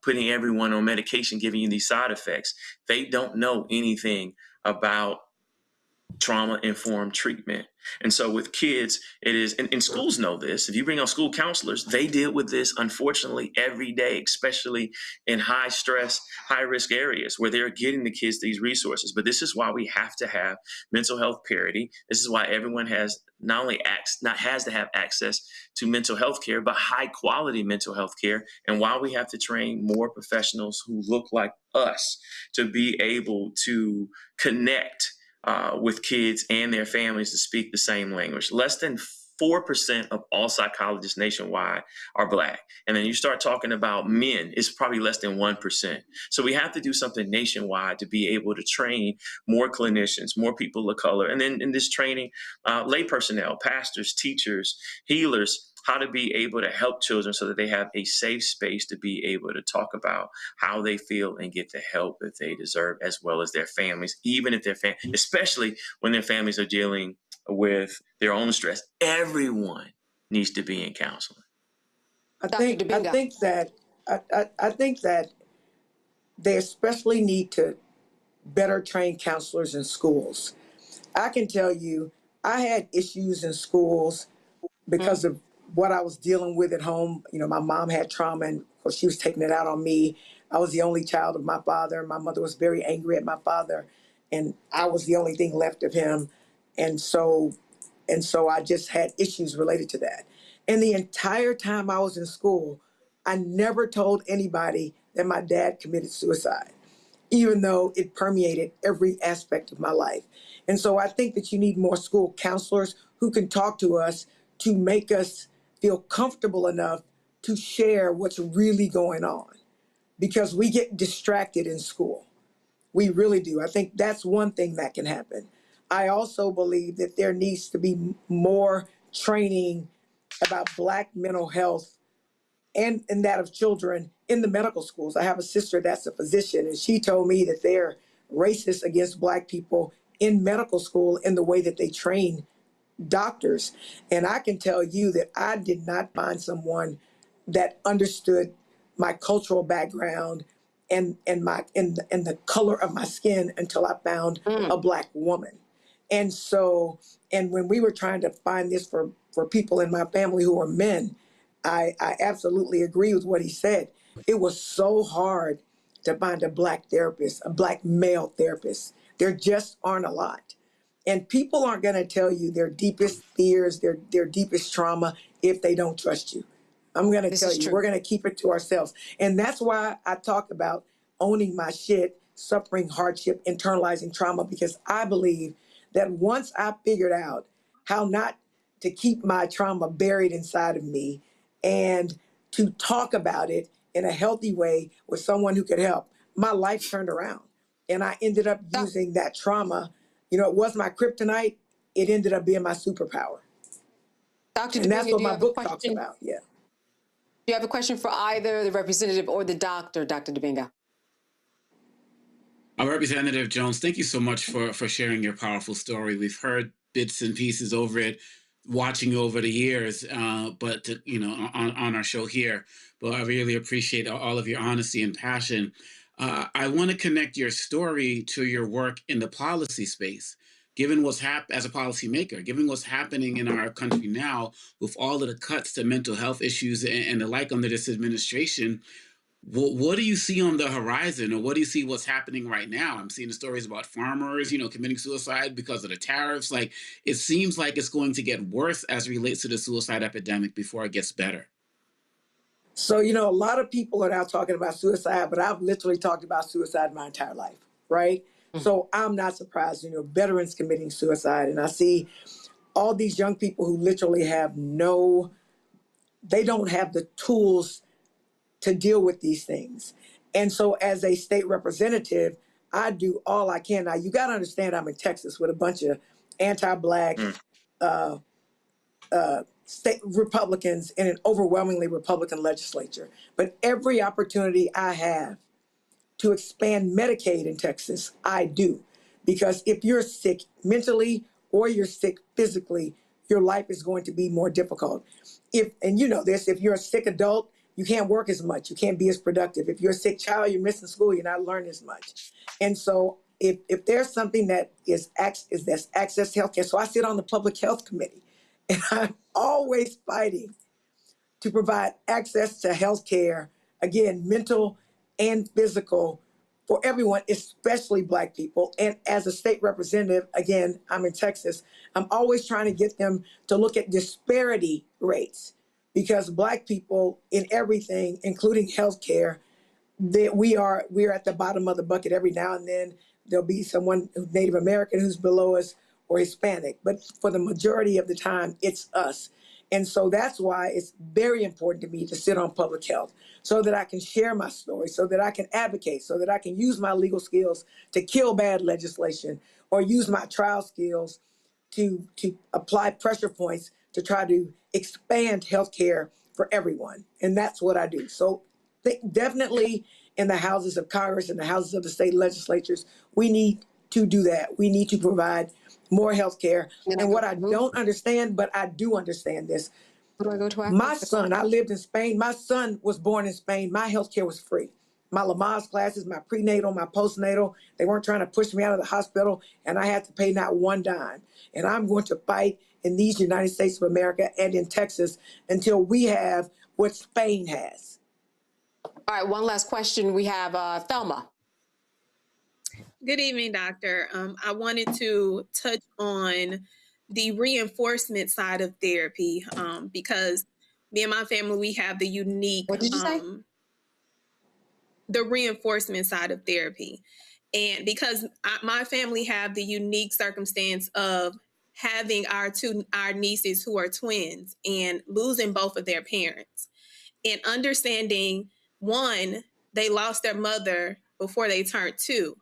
putting everyone on medication, giving you these side effects. They don't know anything about trauma-informed treatment. And so with kids, it is, and schools know this. If you bring on school counselors, they deal with this, unfortunately, every day, especially in high stress, high risk areas where they're getting the kids these resources. But this is why we have to have mental health parity. This is why everyone has has to have access to mental health care, but high quality mental health care. And why we have to train more professionals who look like us to be able to connect with kids and their families to speak the same language. Less than 4% of all psychologists nationwide are Black. And then you start talking about men, it's probably less than 1%. So we have to do something nationwide to be able to train more clinicians, more people of color. And then in this training, lay personnel, pastors, teachers, healers, how to be able to help children so that they have a safe space to be able to talk about how they feel and get the help that they deserve, as well as their families, even if especially when their families are dealing with their own stress. Everyone needs to be in counseling. I think that they especially need to better train counselors in schools. I can tell you, I had issues in schools because of what I was dealing with at home. You know, my mom had trauma, and of course, she was taking it out on me. I was the only child of my father. My mother was very angry at my father, and I was the only thing left of him. And so I just had issues related to that. And the entire time I was in school, I never told anybody that my dad committed suicide, even though it permeated every aspect of my life. And so I think that you need more school counselors who can talk to us to make us feel comfortable enough to share what's really going on, because we get distracted in school. We really do. I think that's one thing that can happen. I also believe that there needs to be more training about Black mental health and that of children in the medical schools. I have a sister that's a physician, and she told me that they're racist against Black people in medical school in the way that they train doctors. And I can tell you that I did not find someone that understood my cultural background and the color of my skin until I found a Black woman. And so, and when we were trying to find this for people in my family who are men, I absolutely agree with what he said. It was so hard to find a Black therapist, a Black male therapist. There just aren't a lot. And people aren't going to tell you their deepest fears, their deepest trauma if they don't trust you. I'm going to tell you, we're going to keep it to ourselves. And that's why I talk about owning my shit, suffering hardship, internalizing trauma, because I believe that once I figured out how not to keep my trauma buried inside of me and to talk about it in a healthy way with someone who could help, my life turned around. And I ended up using that trauma. You know, it was my kryptonite. It ended up being my superpower. Dr. And that's Dominga, what do you my have a book question? talks about. Yeah. Do you have a question for either the representative or the doctor, Dr. Dominga? Representative Jones, thank you so much for sharing your powerful story. We've heard bits and pieces over it, watching over the years, but on our show here. But I really appreciate all of your honesty and passion. I want to connect your story to your work in the policy space. Given what's as a policymaker, given what's happening in our country now with all of the cuts to mental health issues and the like under this administration, what do you see on the horizon, or what do you see what's happening right now? I'm seeing the stories about farmers, committing suicide because of the tariffs. Like, it seems like it's going to get worse as it relates to the suicide epidemic before it gets better. So, a lot of people are now talking about suicide, but I've literally talked about suicide my entire life, right? So I'm not surprised, veterans committing suicide. And I see all these young people who literally they don't have the tools to deal with these things. And so as a state representative, I do all I can. Now, you got to understand, I'm in Texas with a bunch of anti-Black state Republicans in an overwhelmingly Republican legislature. But every opportunity I have to expand Medicaid in Texas, I do. Because if you're sick mentally or you're sick physically, your life is going to be more difficult. And you know this, if you're a sick adult, you can't work as much. You can't be as productive. If you're a sick child, you're missing school, you're not learning as much. And so if there's something that that's access to healthcare, so I sit on the Public Health Committee, and I'm always fighting to provide access to healthcare, again, mental and physical, for everyone, especially Black people. And as a state representative, again, I'm in Texas, I'm always trying to get them to look at disparity rates, because Black people in everything, including healthcare, we're at the bottom of the bucket. Every now and then there'll be someone Native American who's below us, or Hispanic, but for the majority of the time, it's us. And so that's why it's very important to me to sit on public health, so that I can share my story, so that I can advocate, so that I can use my legal skills to kill bad legislation, or use my trial skills to apply pressure points to try to expand healthcare for everyone. And that's what I do. So definitely in the houses of Congress and the houses of the state legislatures, we need to do that. We need to provide more health care. And what I don't understand, but I do understand this. Who do I go to after? My son, I lived in Spain. My son was born in Spain. My health care was free. My Lamaze classes, my prenatal, my postnatal, they weren't trying to push me out of the hospital, and I had to pay not one dime. And I'm going to fight in these United States of America and in Texas until we have what Spain has. All right, one last question. We have Thelma. Good evening, Doctor. I wanted to touch on the reinforcement side of therapy because me and my family, we have the unique, what did you say? The reinforcement side of therapy. And because my family have the unique circumstance of having our nieces who are twins and losing both of their parents, and understanding, one, they lost their mother before they turned 2.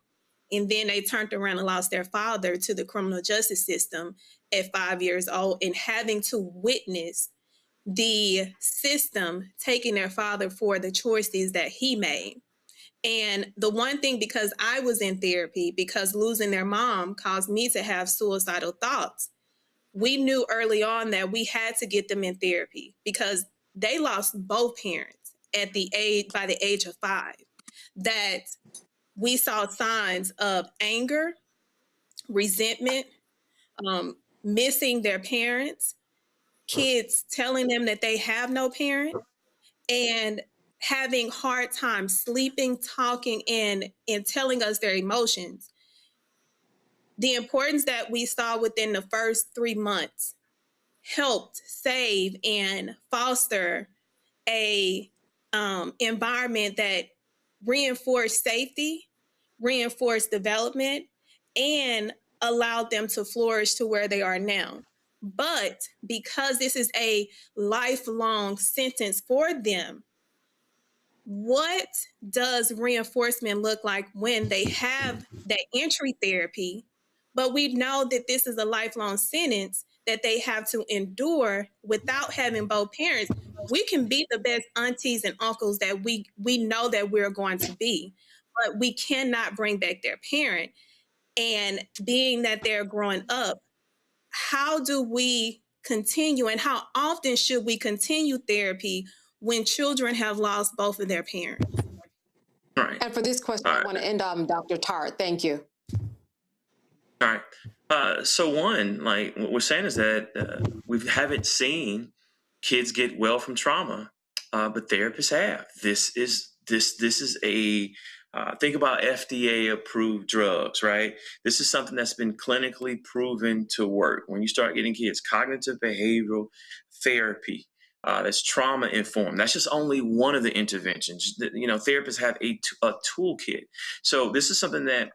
And then they turned around and lost their father to the criminal justice system at 5 years old, and having to witness the system taking their father for the choices that he made. And the one thing, because I was in therapy, because losing their mom caused me to have suicidal thoughts, we knew early on that we had to get them in therapy, because they lost both parents by the age of 5. That we saw signs of anger, resentment, missing their parents, kids telling them that they have no parent, and having hard time sleeping, talking, and telling us their emotions. The importance that we saw within the first 3 months helped save and foster a environment that reinforced safety, reinforced development, and allowed them to flourish to where they are now. But because this is a lifelong sentence for them, what does reinforcement look like when they have that entry therapy, but we know that this is a lifelong sentence that they have to endure without having both parents? We can be the best aunties and uncles that we know that we're going to be, but we cannot bring back their parent. And being that they're growing up, how do we continue, and how often should we continue therapy when children have lost both of their parents? Right. And for this question, I want to end on Dr. Tart. Thank you. All right. So one, like what we're saying is that we haven't seen kids get well from trauma, but therapists have. This is a think about FDA approved drugs, right? This is something that's been clinically proven to work. When you start getting kids cognitive behavioral therapy, that's trauma informed. That's just only one of the interventions. You know, therapists have a toolkit. So this is something that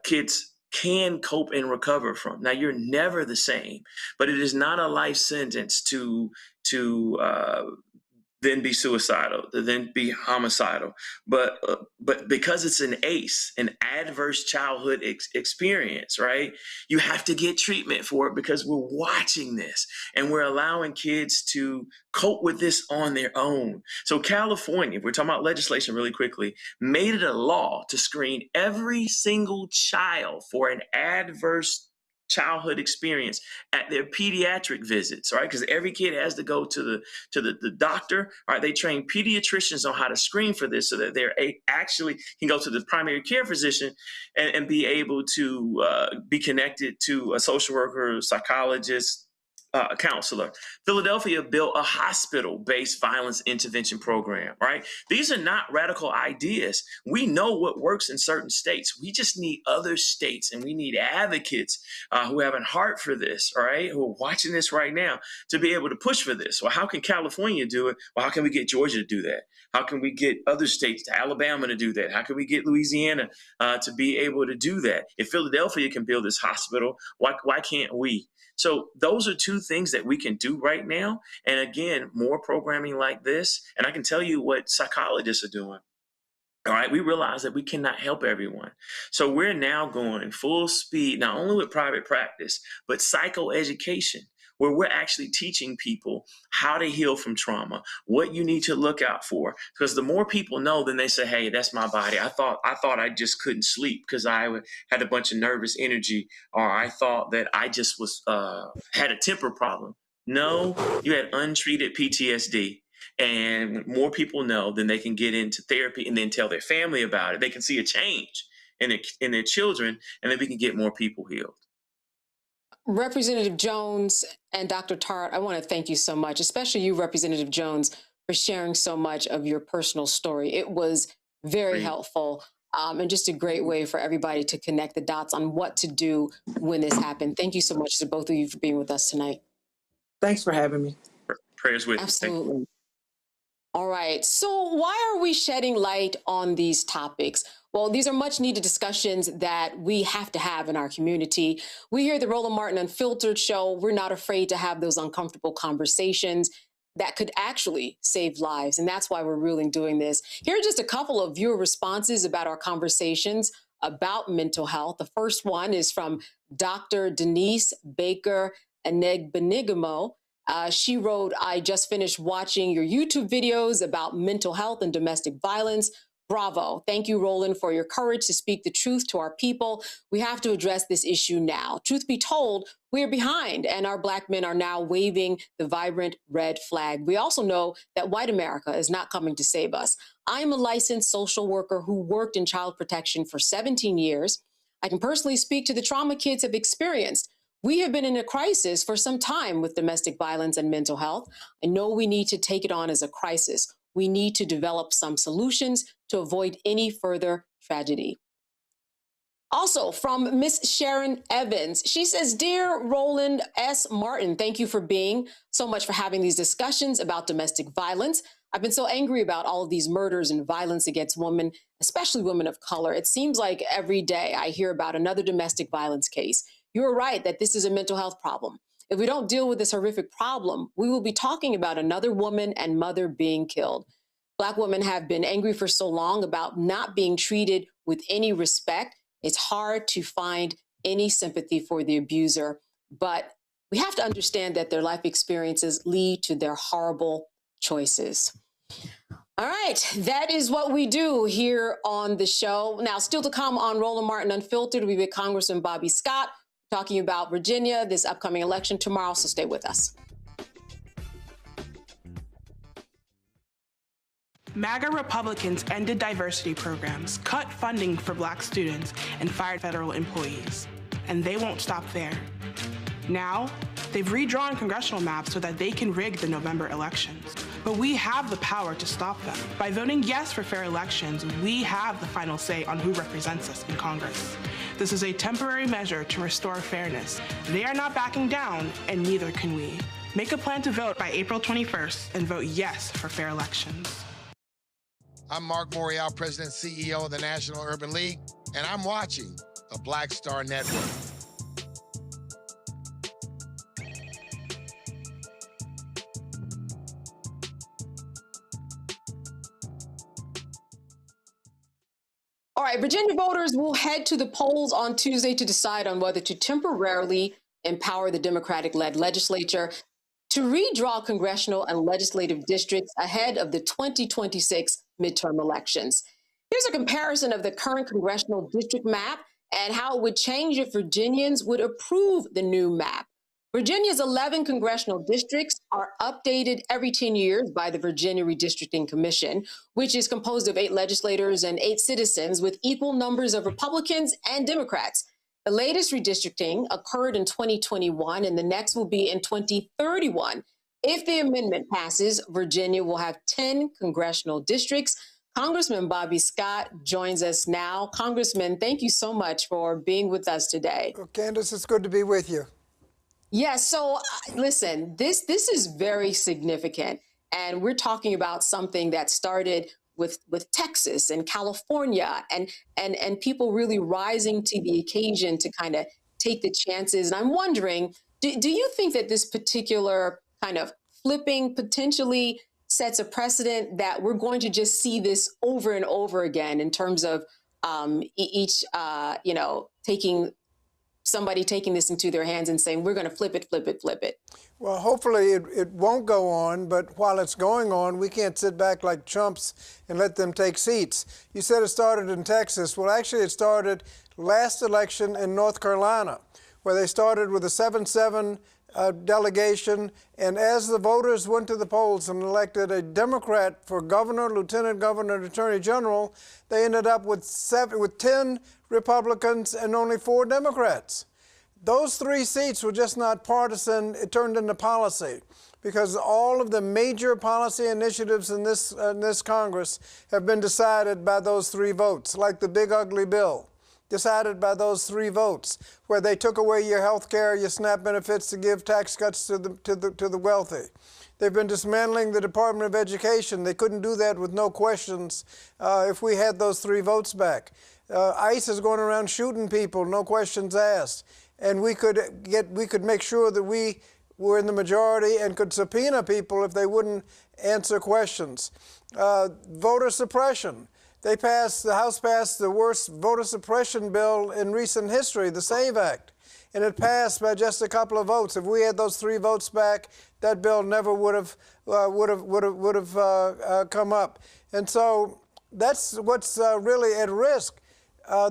kids can cope and recover from. Now, you're never the same, but it is not a life sentence to then be suicidal, to then be homicidal. But because it's an ACE, an adverse childhood experience, right? You have to get treatment for it because we're watching this and we're allowing kids to cope with this on their own. So California, if we're talking about legislation really quickly, made it a law to screen every single child for an adverse childhood experience at their pediatric visits, right? Because every kid has to go to the doctor. All right, they train pediatricians on how to screen for this so that they're actually can go to the primary care physician and be able to be connected to a social worker, psychologist, a counselor. Philadelphia built a hospital-based violence intervention program, right? These are not radical ideas. We know what works in certain states. We just need other states, and we need advocates who have a heart for this, all right, who are watching this right now to be able to push for this. Well, how can California do it? Well, how can we get Georgia to do that? How can we get other states, Alabama, to do that? How can we get Louisiana to be able to do that? If Philadelphia can build this hospital, why can't we? So those are two things that we can do right now. And again, more programming like this. And I can tell you what psychologists are doing. All right, we realize that we cannot help everyone. So we're now going full speed, not only with private practice, but psychoeducation, where we're actually teaching people how to heal from trauma, what you need to look out for. Because the more people know, then they say, hey, that's my body. I thought I just couldn't sleep because I had a bunch of nervous energy, or I thought that I just was had a temper problem. No, you had untreated PTSD. And when more people know, then they can get into therapy and then tell their family about it. They can see a change in their children, and then we can get more people healed. Representative Jones and Dr. Tart, I want to thank you so much, especially you, Representative Jones, for sharing so much of your personal story. It was very helpful and just a great way for everybody to connect the dots on what to do when this happened. Thank you so much to both of you for being with us tonight. Thanks for having me. Prayers with you. Absolutely. All right. So why are we shedding light on these topics? Well, these are much needed discussions that we have to have in our community. We here at the Roland Martin Unfiltered show, we're not afraid to have those uncomfortable conversations that could actually save lives. And that's why we're really doing this. Here are just a couple of viewer responses about our conversations about mental health. The first one is from Dr. Denise Baker Anegbenigamo. She wrote, I just finished watching your YouTube videos about mental health and domestic violence. Bravo. Thank you, Roland, for your courage to speak the truth to our people. We have to address this issue now. Truth be told, we are behind, and our Black men are now waving the vibrant red flag. We also know that white America is not coming to save us. I'm a licensed social worker who worked in child protection for 17 years. I can personally speak to the trauma kids have experienced. We have been in a crisis for some time with domestic violence and mental health. I know we need to take it on as a crisis. We need to develop some solutions to avoid any further tragedy. Also from Miss Sharon Evans, she says, Dear Roland S. Martin, thank you for being so much for having these discussions about domestic violence. I've been so angry about all of these murders and violence against women, especially women of color. It seems like every day I hear about another domestic violence case. You're right that this is a mental health problem. If we don't deal with this horrific problem, we will be talking about another woman and mother being killed. Black women have been angry for so long about not being treated with any respect. It's hard to find any sympathy for the abuser, but we have to understand that their life experiences lead to their horrible choices. All right, that is what we do here on the show. Now, still to come on Roland Martin Unfiltered, we with Congressman Bobby Scott talking about Virginia, this upcoming election tomorrow, so stay with us. MAGA Republicans ended diversity programs, cut funding for Black students, and fired federal employees. And they won't stop there. Now, they've redrawn congressional maps so that they can rig the November elections. But we have the power to stop them. By voting yes for fair elections, we have the final say on who represents us in Congress. This is a temporary measure to restore fairness. They are not backing down, and neither can we. Make a plan to vote by April 21st and vote yes for fair elections. I'm Mark Morial, President and CEO of the National Urban League, and I'm watching the Black Star Network. All right, Virginia voters will head to the polls on Tuesday to decide on whether to temporarily empower the Democratic-led legislature to redraw congressional and legislative districts ahead of the 2026 midterm elections. Here's a comparison of the current congressional district map and how it would change if Virginians would approve the new map. Virginia's 11 congressional districts are updated every 10 years by the Virginia Redistricting Commission, which is composed of 8 legislators and 8 citizens with equal numbers of Republicans and Democrats. The latest redistricting occurred in 2021, and the next will be in 2031. If the amendment passes, Virginia will have 10 congressional districts. Congressman Bobby Scott joins us now. Congressman, thank you so much for being with us today. Well, Candace, it's good to be with you. Yeah, so listen, this is very significant. And we're talking about something that started with Texas and California and people really rising to the occasion to kind of take the chances. And I'm wondering, do you think that this particular kind of flipping potentially sets a precedent that we're going to just see this over and over again in terms of somebody taking this into their hands and saying, we're going to flip it? Well, hopefully it won't go on, but while it's going on, we can't sit back like chumps and let them take seats. You said it started in Texas. Well, actually, it started last election in North Carolina, where they started with a 7-7 delegation, and as the voters went to the polls and elected a Democrat for governor, lieutenant governor, and attorney general, they ended up with 10 Republicans and only 4 Democrats. Those 3 seats were just not partisan. It turned into policy because all of the major policy initiatives in this Congress have been decided by those 3 votes, like the big ugly bill, decided by those 3 votes, where they took away your health care, your SNAP benefits to give tax cuts to the wealthy. They've been dismantling the Department of Education. They couldn't do that with no questions if we had those 3 votes back. ICE is going around shooting people, no questions asked. And we could make sure that we were in the majority and could subpoena people if they wouldn't answer questions. Voter suppression. The House passed the worst voter suppression bill in recent history, the SAVE Act. And it passed by just a couple of votes. If we had those 3 votes back, that bill never would have come up. And so that's what's really at risk.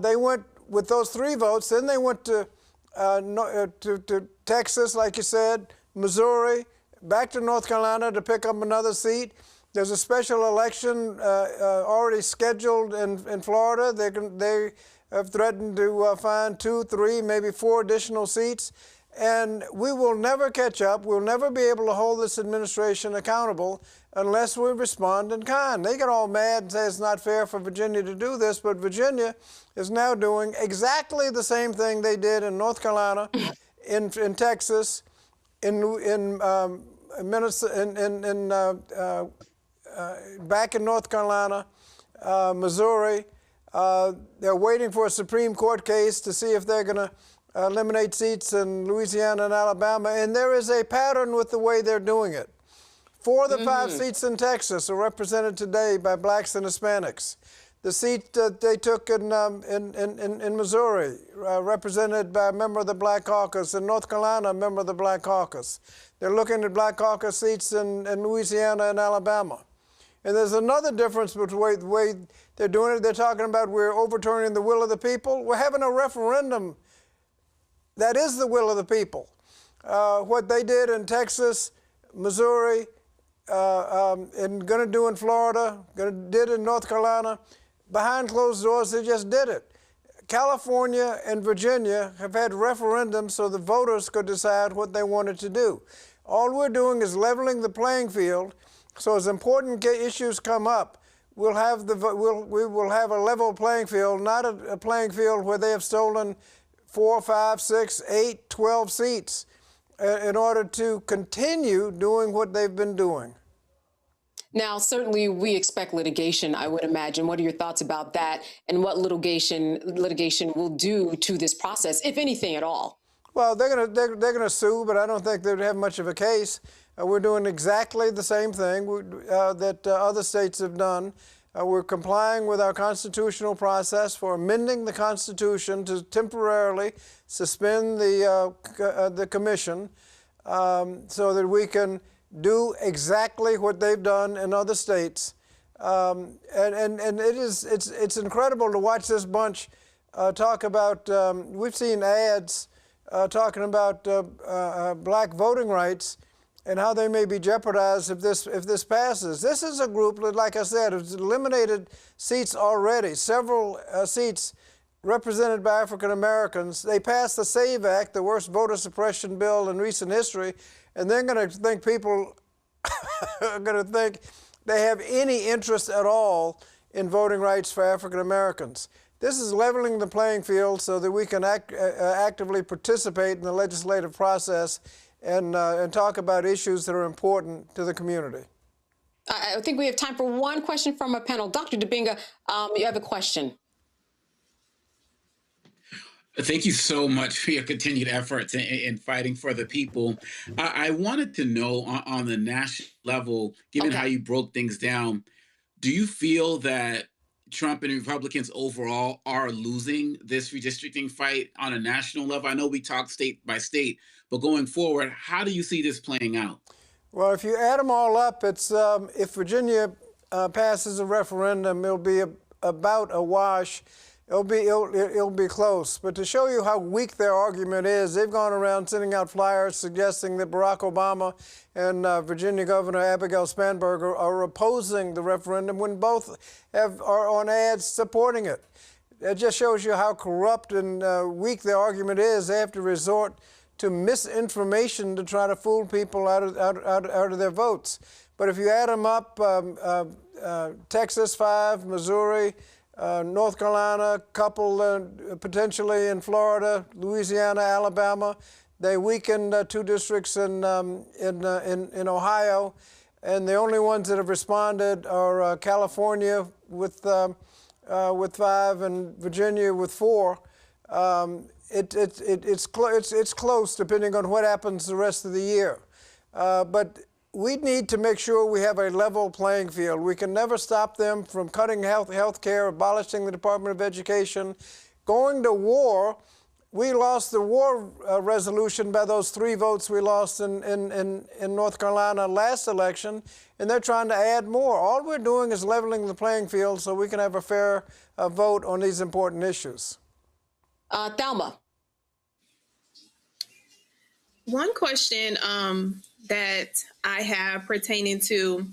They went with those 3 votes, then they went to Texas, like you said, Missouri, back to North Carolina to pick up another seat. There's a special election already scheduled in Florida. They have threatened to find 2, 3, maybe 4 additional seats. And we will never catch up. We'll never be able to hold this administration accountable unless we respond in kind. They get all mad and say it's not fair for Virginia to do this, but Virginia is now doing exactly the same thing they did in North Carolina, in Texas, in Minnesota, back in North Carolina, Missouri. They're waiting for a Supreme Court case to see if they're going to eliminate seats in Louisiana and Alabama, and there is a pattern with the way they're doing it. 4 of the 5 seats in Texas are represented today by blacks and Hispanics. The seat that they took in Missouri, represented by a member of the Black Caucus. In North Carolina, a member of the Black Caucus. They're looking at Black Caucus seats in Louisiana and Alabama. And there's another difference between the way they're doing it. They're talking about we're overturning the will of the people. We're having a referendum that is the will of the people. What they did in Texas, Missouri, and going to do in Florida, did in North Carolina, behind closed doors, they just did it. California and Virginia have had referendums so the voters could decide what they wanted to do. All we're doing is leveling the playing field, so as important issues come up, we will have a level playing field, not a playing field where they have stolen 4, 5, 6, 8, 12 seats in order to continue doing what they've been doing. Now, certainly we expect litigation, I would imagine. What are your thoughts about that and what litigation will do to this process, if anything at all? Well, they're gonna sue, but I don't think they'd have much of a case. We're doing exactly the same thing that other states have done. We're complying with our constitutional process for amending the Constitution to temporarily suspend the commission so that we can do exactly what they've done in other states. And it's incredible to watch this bunch talk about, we've seen ads talking about black voting rights and how they may be jeopardized if this passes. This is a group that, like I said, has eliminated seats already, several seats represented by African Americans. They passed the SAVE Act, the worst voter suppression bill in recent history, and they're going to think people are going to think they have any interest at all in voting rights for African Americans. This is leveling the playing field so that we can actively participate in the legislative process and talk about issues that are important to the community. I think we have time for one question from our panel. Dr. Dibinga, you have a question. Thank you so much for your continued efforts in fighting for the people. I wanted to know on the national level, given how you broke things down, do you feel that Trump and Republicans overall are losing this redistricting fight on a national level? I know we talk state by state, but going forward, how do you see this playing out? Well, if you add them all up, it's if Virginia passes a referendum, it'll be about a wash. It'll be close. But to show you how weak their argument is, they've gone around sending out flyers suggesting that Barack Obama and Virginia Governor Abigail Spanberger are opposing the referendum when both are on ads supporting it. It just shows you how corrupt and weak their argument is. They have to resort to misinformation to try to fool people out of their votes. But if you add them up, Texas 5, Missouri, North Carolina, couple potentially in Florida, Louisiana, Alabama. They weakened 2 districts in Ohio, and the only ones that have responded are California with 5 and Virginia with 4. It's close depending on what happens the rest of the year, but we need to make sure we have a level playing field. We can never stop them from cutting health care, abolishing the Department of Education, going to war we lost the war resolution by those 3 votes we lost in North Carolina last election, and they're trying to add more. All we're doing is leveling the playing field so we can have a fair vote on these important issues. Thelma. One question that I have pertaining to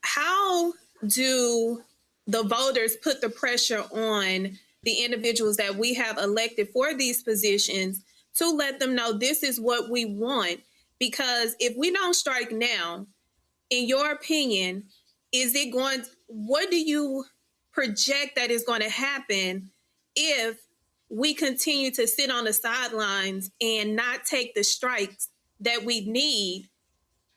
how do the voters put the pressure on the individuals that we have elected for these positions to let them know this is what we want? Because if we don't strike now, in your opinion, what do you project that is going to happen if we continue to sit on the sidelines and not take the strikes that we need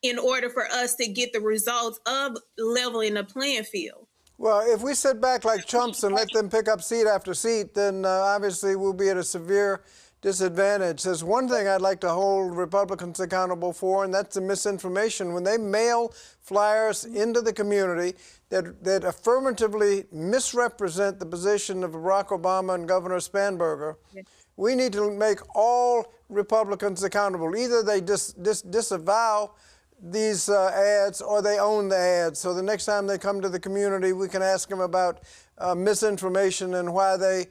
in order for us to get the results of leveling the playing field? Well, if we sit back like chumps and let them pick up seat after seat, then obviously we'll be at a severe disadvantage. There's one thing I'd like to hold Republicans accountable for, and that's the misinformation. When they mail flyers into the community that affirmatively misrepresent the position of Barack Obama and Governor Spanberger, we need to make all Republicans accountable. Either they disavow these ads or they own the ads. So the next time they come to the community, we can ask them about misinformation and why they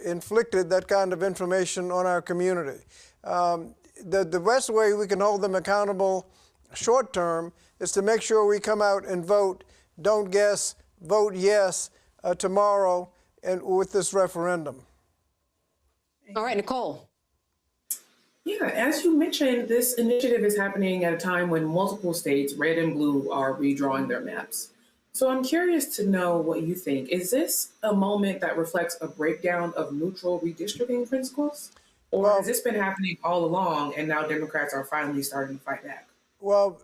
inflicted that kind of information on our community. The best way we can hold them accountable short term is to make sure we come out and vote, don't guess, vote yes tomorrow and with this referendum. All right, Nicole. Yeah, as you mentioned, this initiative is happening at a time when multiple states, red and blue, are redrawing their maps. So I'm curious to know what you think. Is this a moment that reflects a breakdown of neutral redistricting principles? Or has this been happening all along and now Democrats are finally starting to fight back? Well,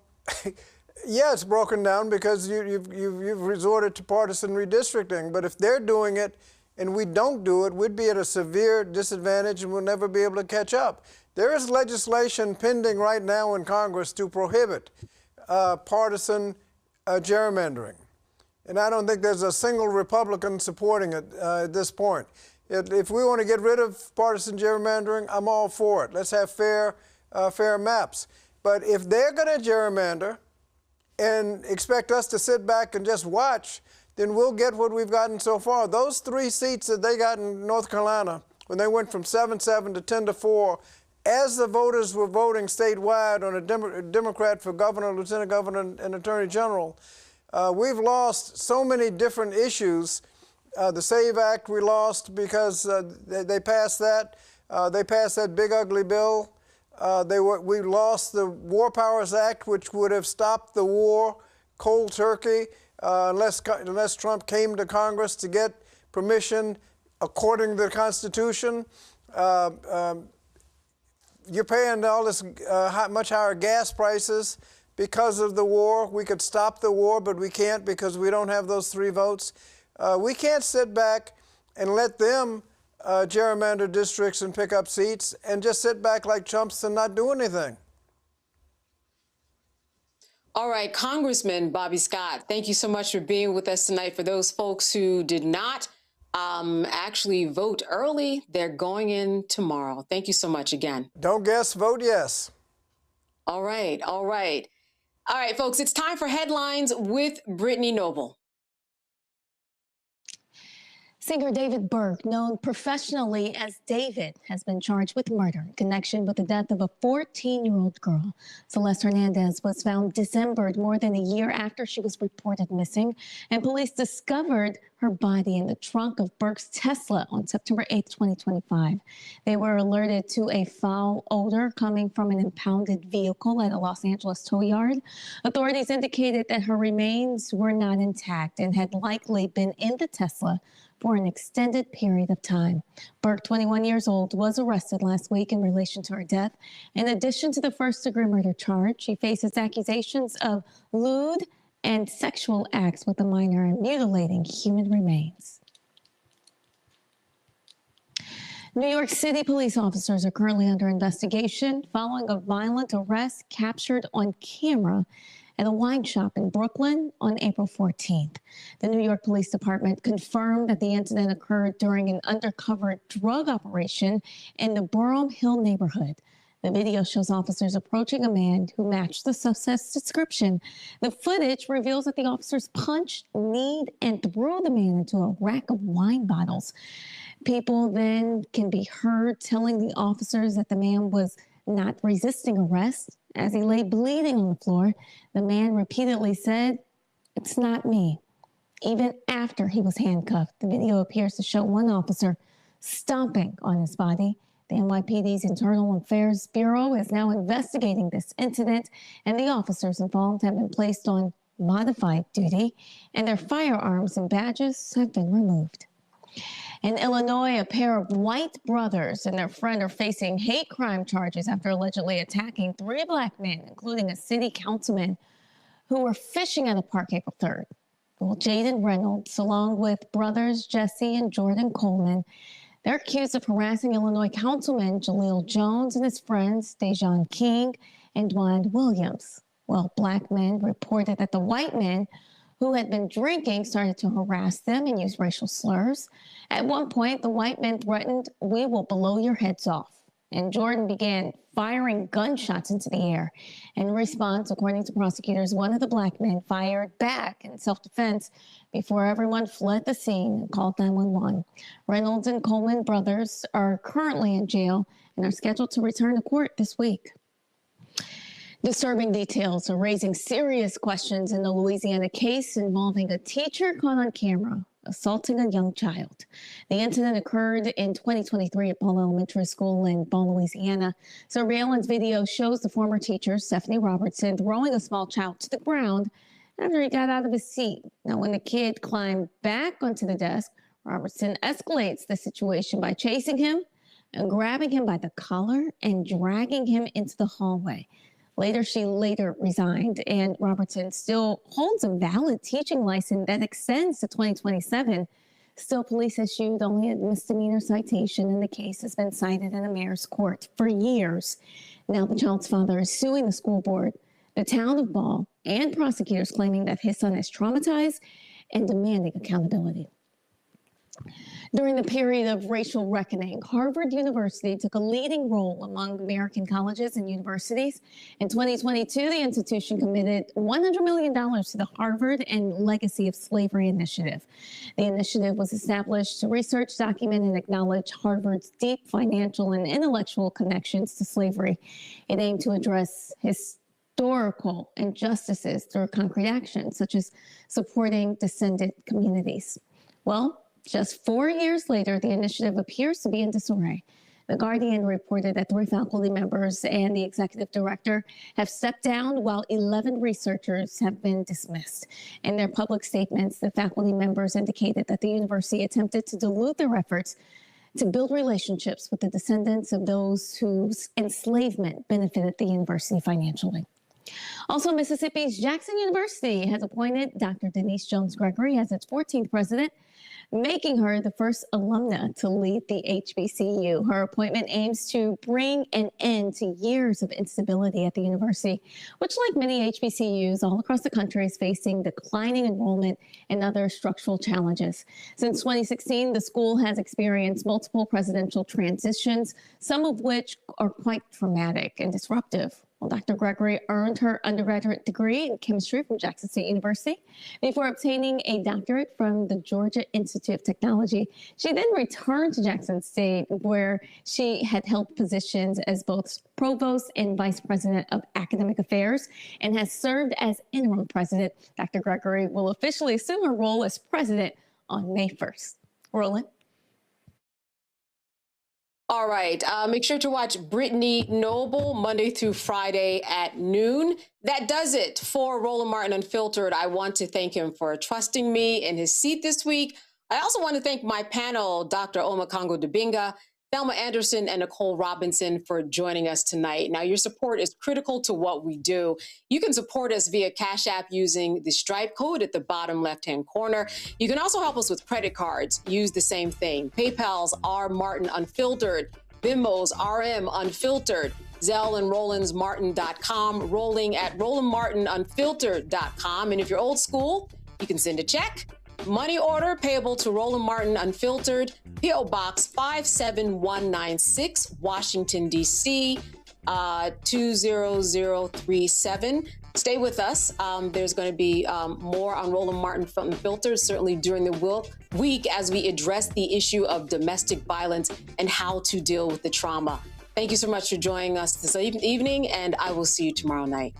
yeah, it's broken down because you've resorted to partisan redistricting. But if they're doing it and we don't do it, we'd be at a severe disadvantage and we'll never be able to catch up. There is legislation pending right now in Congress to prohibit partisan gerrymandering. And I don't think there's a single Republican supporting it at this point. If we want to get rid of partisan gerrymandering, I'm all for it. Let's have fair maps. But if they're going to gerrymander and expect us to sit back and just watch, then we'll get what we've gotten so far. Those 3 seats that they got in North Carolina, when they went from 7-7 to 10-4, as the voters were voting statewide on a Democrat for governor, lieutenant governor, and attorney general, we've lost so many different issues. The SAVE Act we lost because they passed that. They passed that big ugly bill. We lost the War Powers Act, which would have stopped the war cold turkey unless Trump came to Congress to get permission according to the Constitution. You're paying all this much higher gas prices because of the war. We could stop the war, but we can't because we don't have those 3 votes. We can't sit back and let them gerrymander districts and pick up seats and just sit back like chumps and not do anything. All right, Congressman Bobby Scott, thank you so much for being with us tonight. For those folks who did not actually vote early, they're going in tomorrow. Thank you so much again. Don't guess, vote yes. All right, all right. All right, folks, it's time for headlines with Brittany Noble. Singer David Burke, known professionally as David, has been charged with murder in connection with the death of a 14-year-old girl. Celeste Hernandez was found dismembered more than a year after she was reported missing, and police discovered her body in the trunk of Burke's Tesla on September 8, 2025. They were alerted to a foul odor coming from an impounded vehicle at a Los Angeles tow yard. Authorities indicated that her remains were not intact and had likely been in the Tesla for an extended period of time. Burke, 21 years old, was arrested last week in relation to her death. In addition to the first-degree murder charge, she faces accusations of lewd and sexual acts with a minor and mutilating human remains. New York City police officers are currently under investigation following a violent arrest captured on camera at a wine shop in Brooklyn on April 14th. The New York Police Department confirmed that the incident occurred during an undercover drug operation in the Burham Hill neighborhood. The video shows officers approaching a man who matched the suspect's description. The footage reveals that the officers punched, kneed, and threw the man into a rack of wine bottles. People then can be heard telling the officers that the man was not resisting arrest. As he lay bleeding on the floor, the man repeatedly said, "It's not me," even after he was handcuffed. The video appears to show one officer stomping on his body. The NYPD's Internal Affairs Bureau is now investigating this incident, and the officers involved have been placed on modified duty, and their firearms and badges have been removed. In Illinois, a pair of white brothers and their friend are facing hate crime charges after allegedly attacking 3 black men, including a city councilman, who were fishing at a park April 3rd. Well, Jaden Reynolds, along with brothers Jesse and Jordan Coleman, they're accused of harassing Illinois Councilman Jaleel Jones and his friends Dejon King and Dwan Williams. Well, black men reported that the white men who had been drinking started to harass them and use racial slurs. At one point, the white men threatened, "We will blow your heads off." And Jordan began firing gunshots into the air. In response, according to prosecutors, one of the black men fired back in self-defense before everyone fled the scene and called 911. Reynolds and Coleman brothers are currently in jail and are scheduled to return to court this week. Disturbing details are raising serious questions in the Louisiana case involving a teacher caught on camera assaulting a young child. The incident occurred in 2023 at Ball Elementary School in Ball, Louisiana. Surveillance video shows the former teacher, Stephanie Robertson, throwing a small child to the ground after he got out of his seat. Now, when the kid climbed back onto the desk, Robertson escalates the situation by chasing him and grabbing him by the collar and dragging him into the hallway. She later resigned, and Robertson still holds a valid teaching license that extends to 2027. Still, police issued only a misdemeanor citation, and the case has been cited in the mayor's court for years. Now the child's father is suing the school board, the town of Ball, and prosecutors claiming that his son is traumatized and demanding accountability. During the period of racial reckoning, Harvard University took a leading role among American colleges and universities. In 2022, the institution committed $100 million to the Harvard and Legacy of Slavery Initiative. The initiative was established to research, document, and acknowledge Harvard's deep financial and intellectual connections to slavery. It aimed to address historical injustices through concrete actions, such as supporting descendant communities. Well, just 4 years later, the initiative appears to be in disarray. The Guardian reported that 3 faculty members and the executive director have stepped down, while 11 researchers have been dismissed. In their public statements, the faculty members indicated that the university attempted to dilute their efforts to build relationships with the descendants of those whose enslavement benefited the university financially. Also, Mississippi's Jackson University has appointed Dr. Denise Jones Gregory as its 14th president, making her the first alumna to lead the HBCU. Her appointment aims to bring an end to years of instability at the university, which, like many HBCUs all across the country, is facing declining enrollment and other structural challenges. Since 2016, the school has experienced multiple presidential transitions, some of which are quite traumatic and disruptive. Well, Dr. Gregory earned her undergraduate degree in chemistry from Jackson State University before obtaining a doctorate from the Georgia Institute of Technology. She then returned to Jackson State, where she had held positions as both provost and vice president of academic affairs and has served as interim president. Dr. Gregory will officially assume her role as president on May 1st. Roland? All right. Make sure to watch Brittany Noble Monday through Friday at noon. That does it for Roland Martin Unfiltered. I want to thank him for trusting me in his seat this week. I also want to thank my panel, Dr. Omakongo Dibinga, Thelma Anderson, and Nicole Robinson for joining us tonight. Now, your support is critical to what we do. You can support us via Cash App using the Stripe code at the bottom left-hand corner. You can also help us with credit cards. Use the same thing. PayPal's R Martin Unfiltered, Venmo's RM Unfiltered. Zelle and RolandsMartin.com, rolling at RolandMartinUnfiltered.com. And if you're old school, you can send a check. Money order payable to Roland Martin Unfiltered, P.O. Box 57196, Washington, D.C., 20037. Stay with us. There's going to be more on Roland Martin Unfiltered, certainly during the week as we address the issue of domestic violence and how to deal with the trauma. Thank you so much for joining us this evening, and I will see you tomorrow night.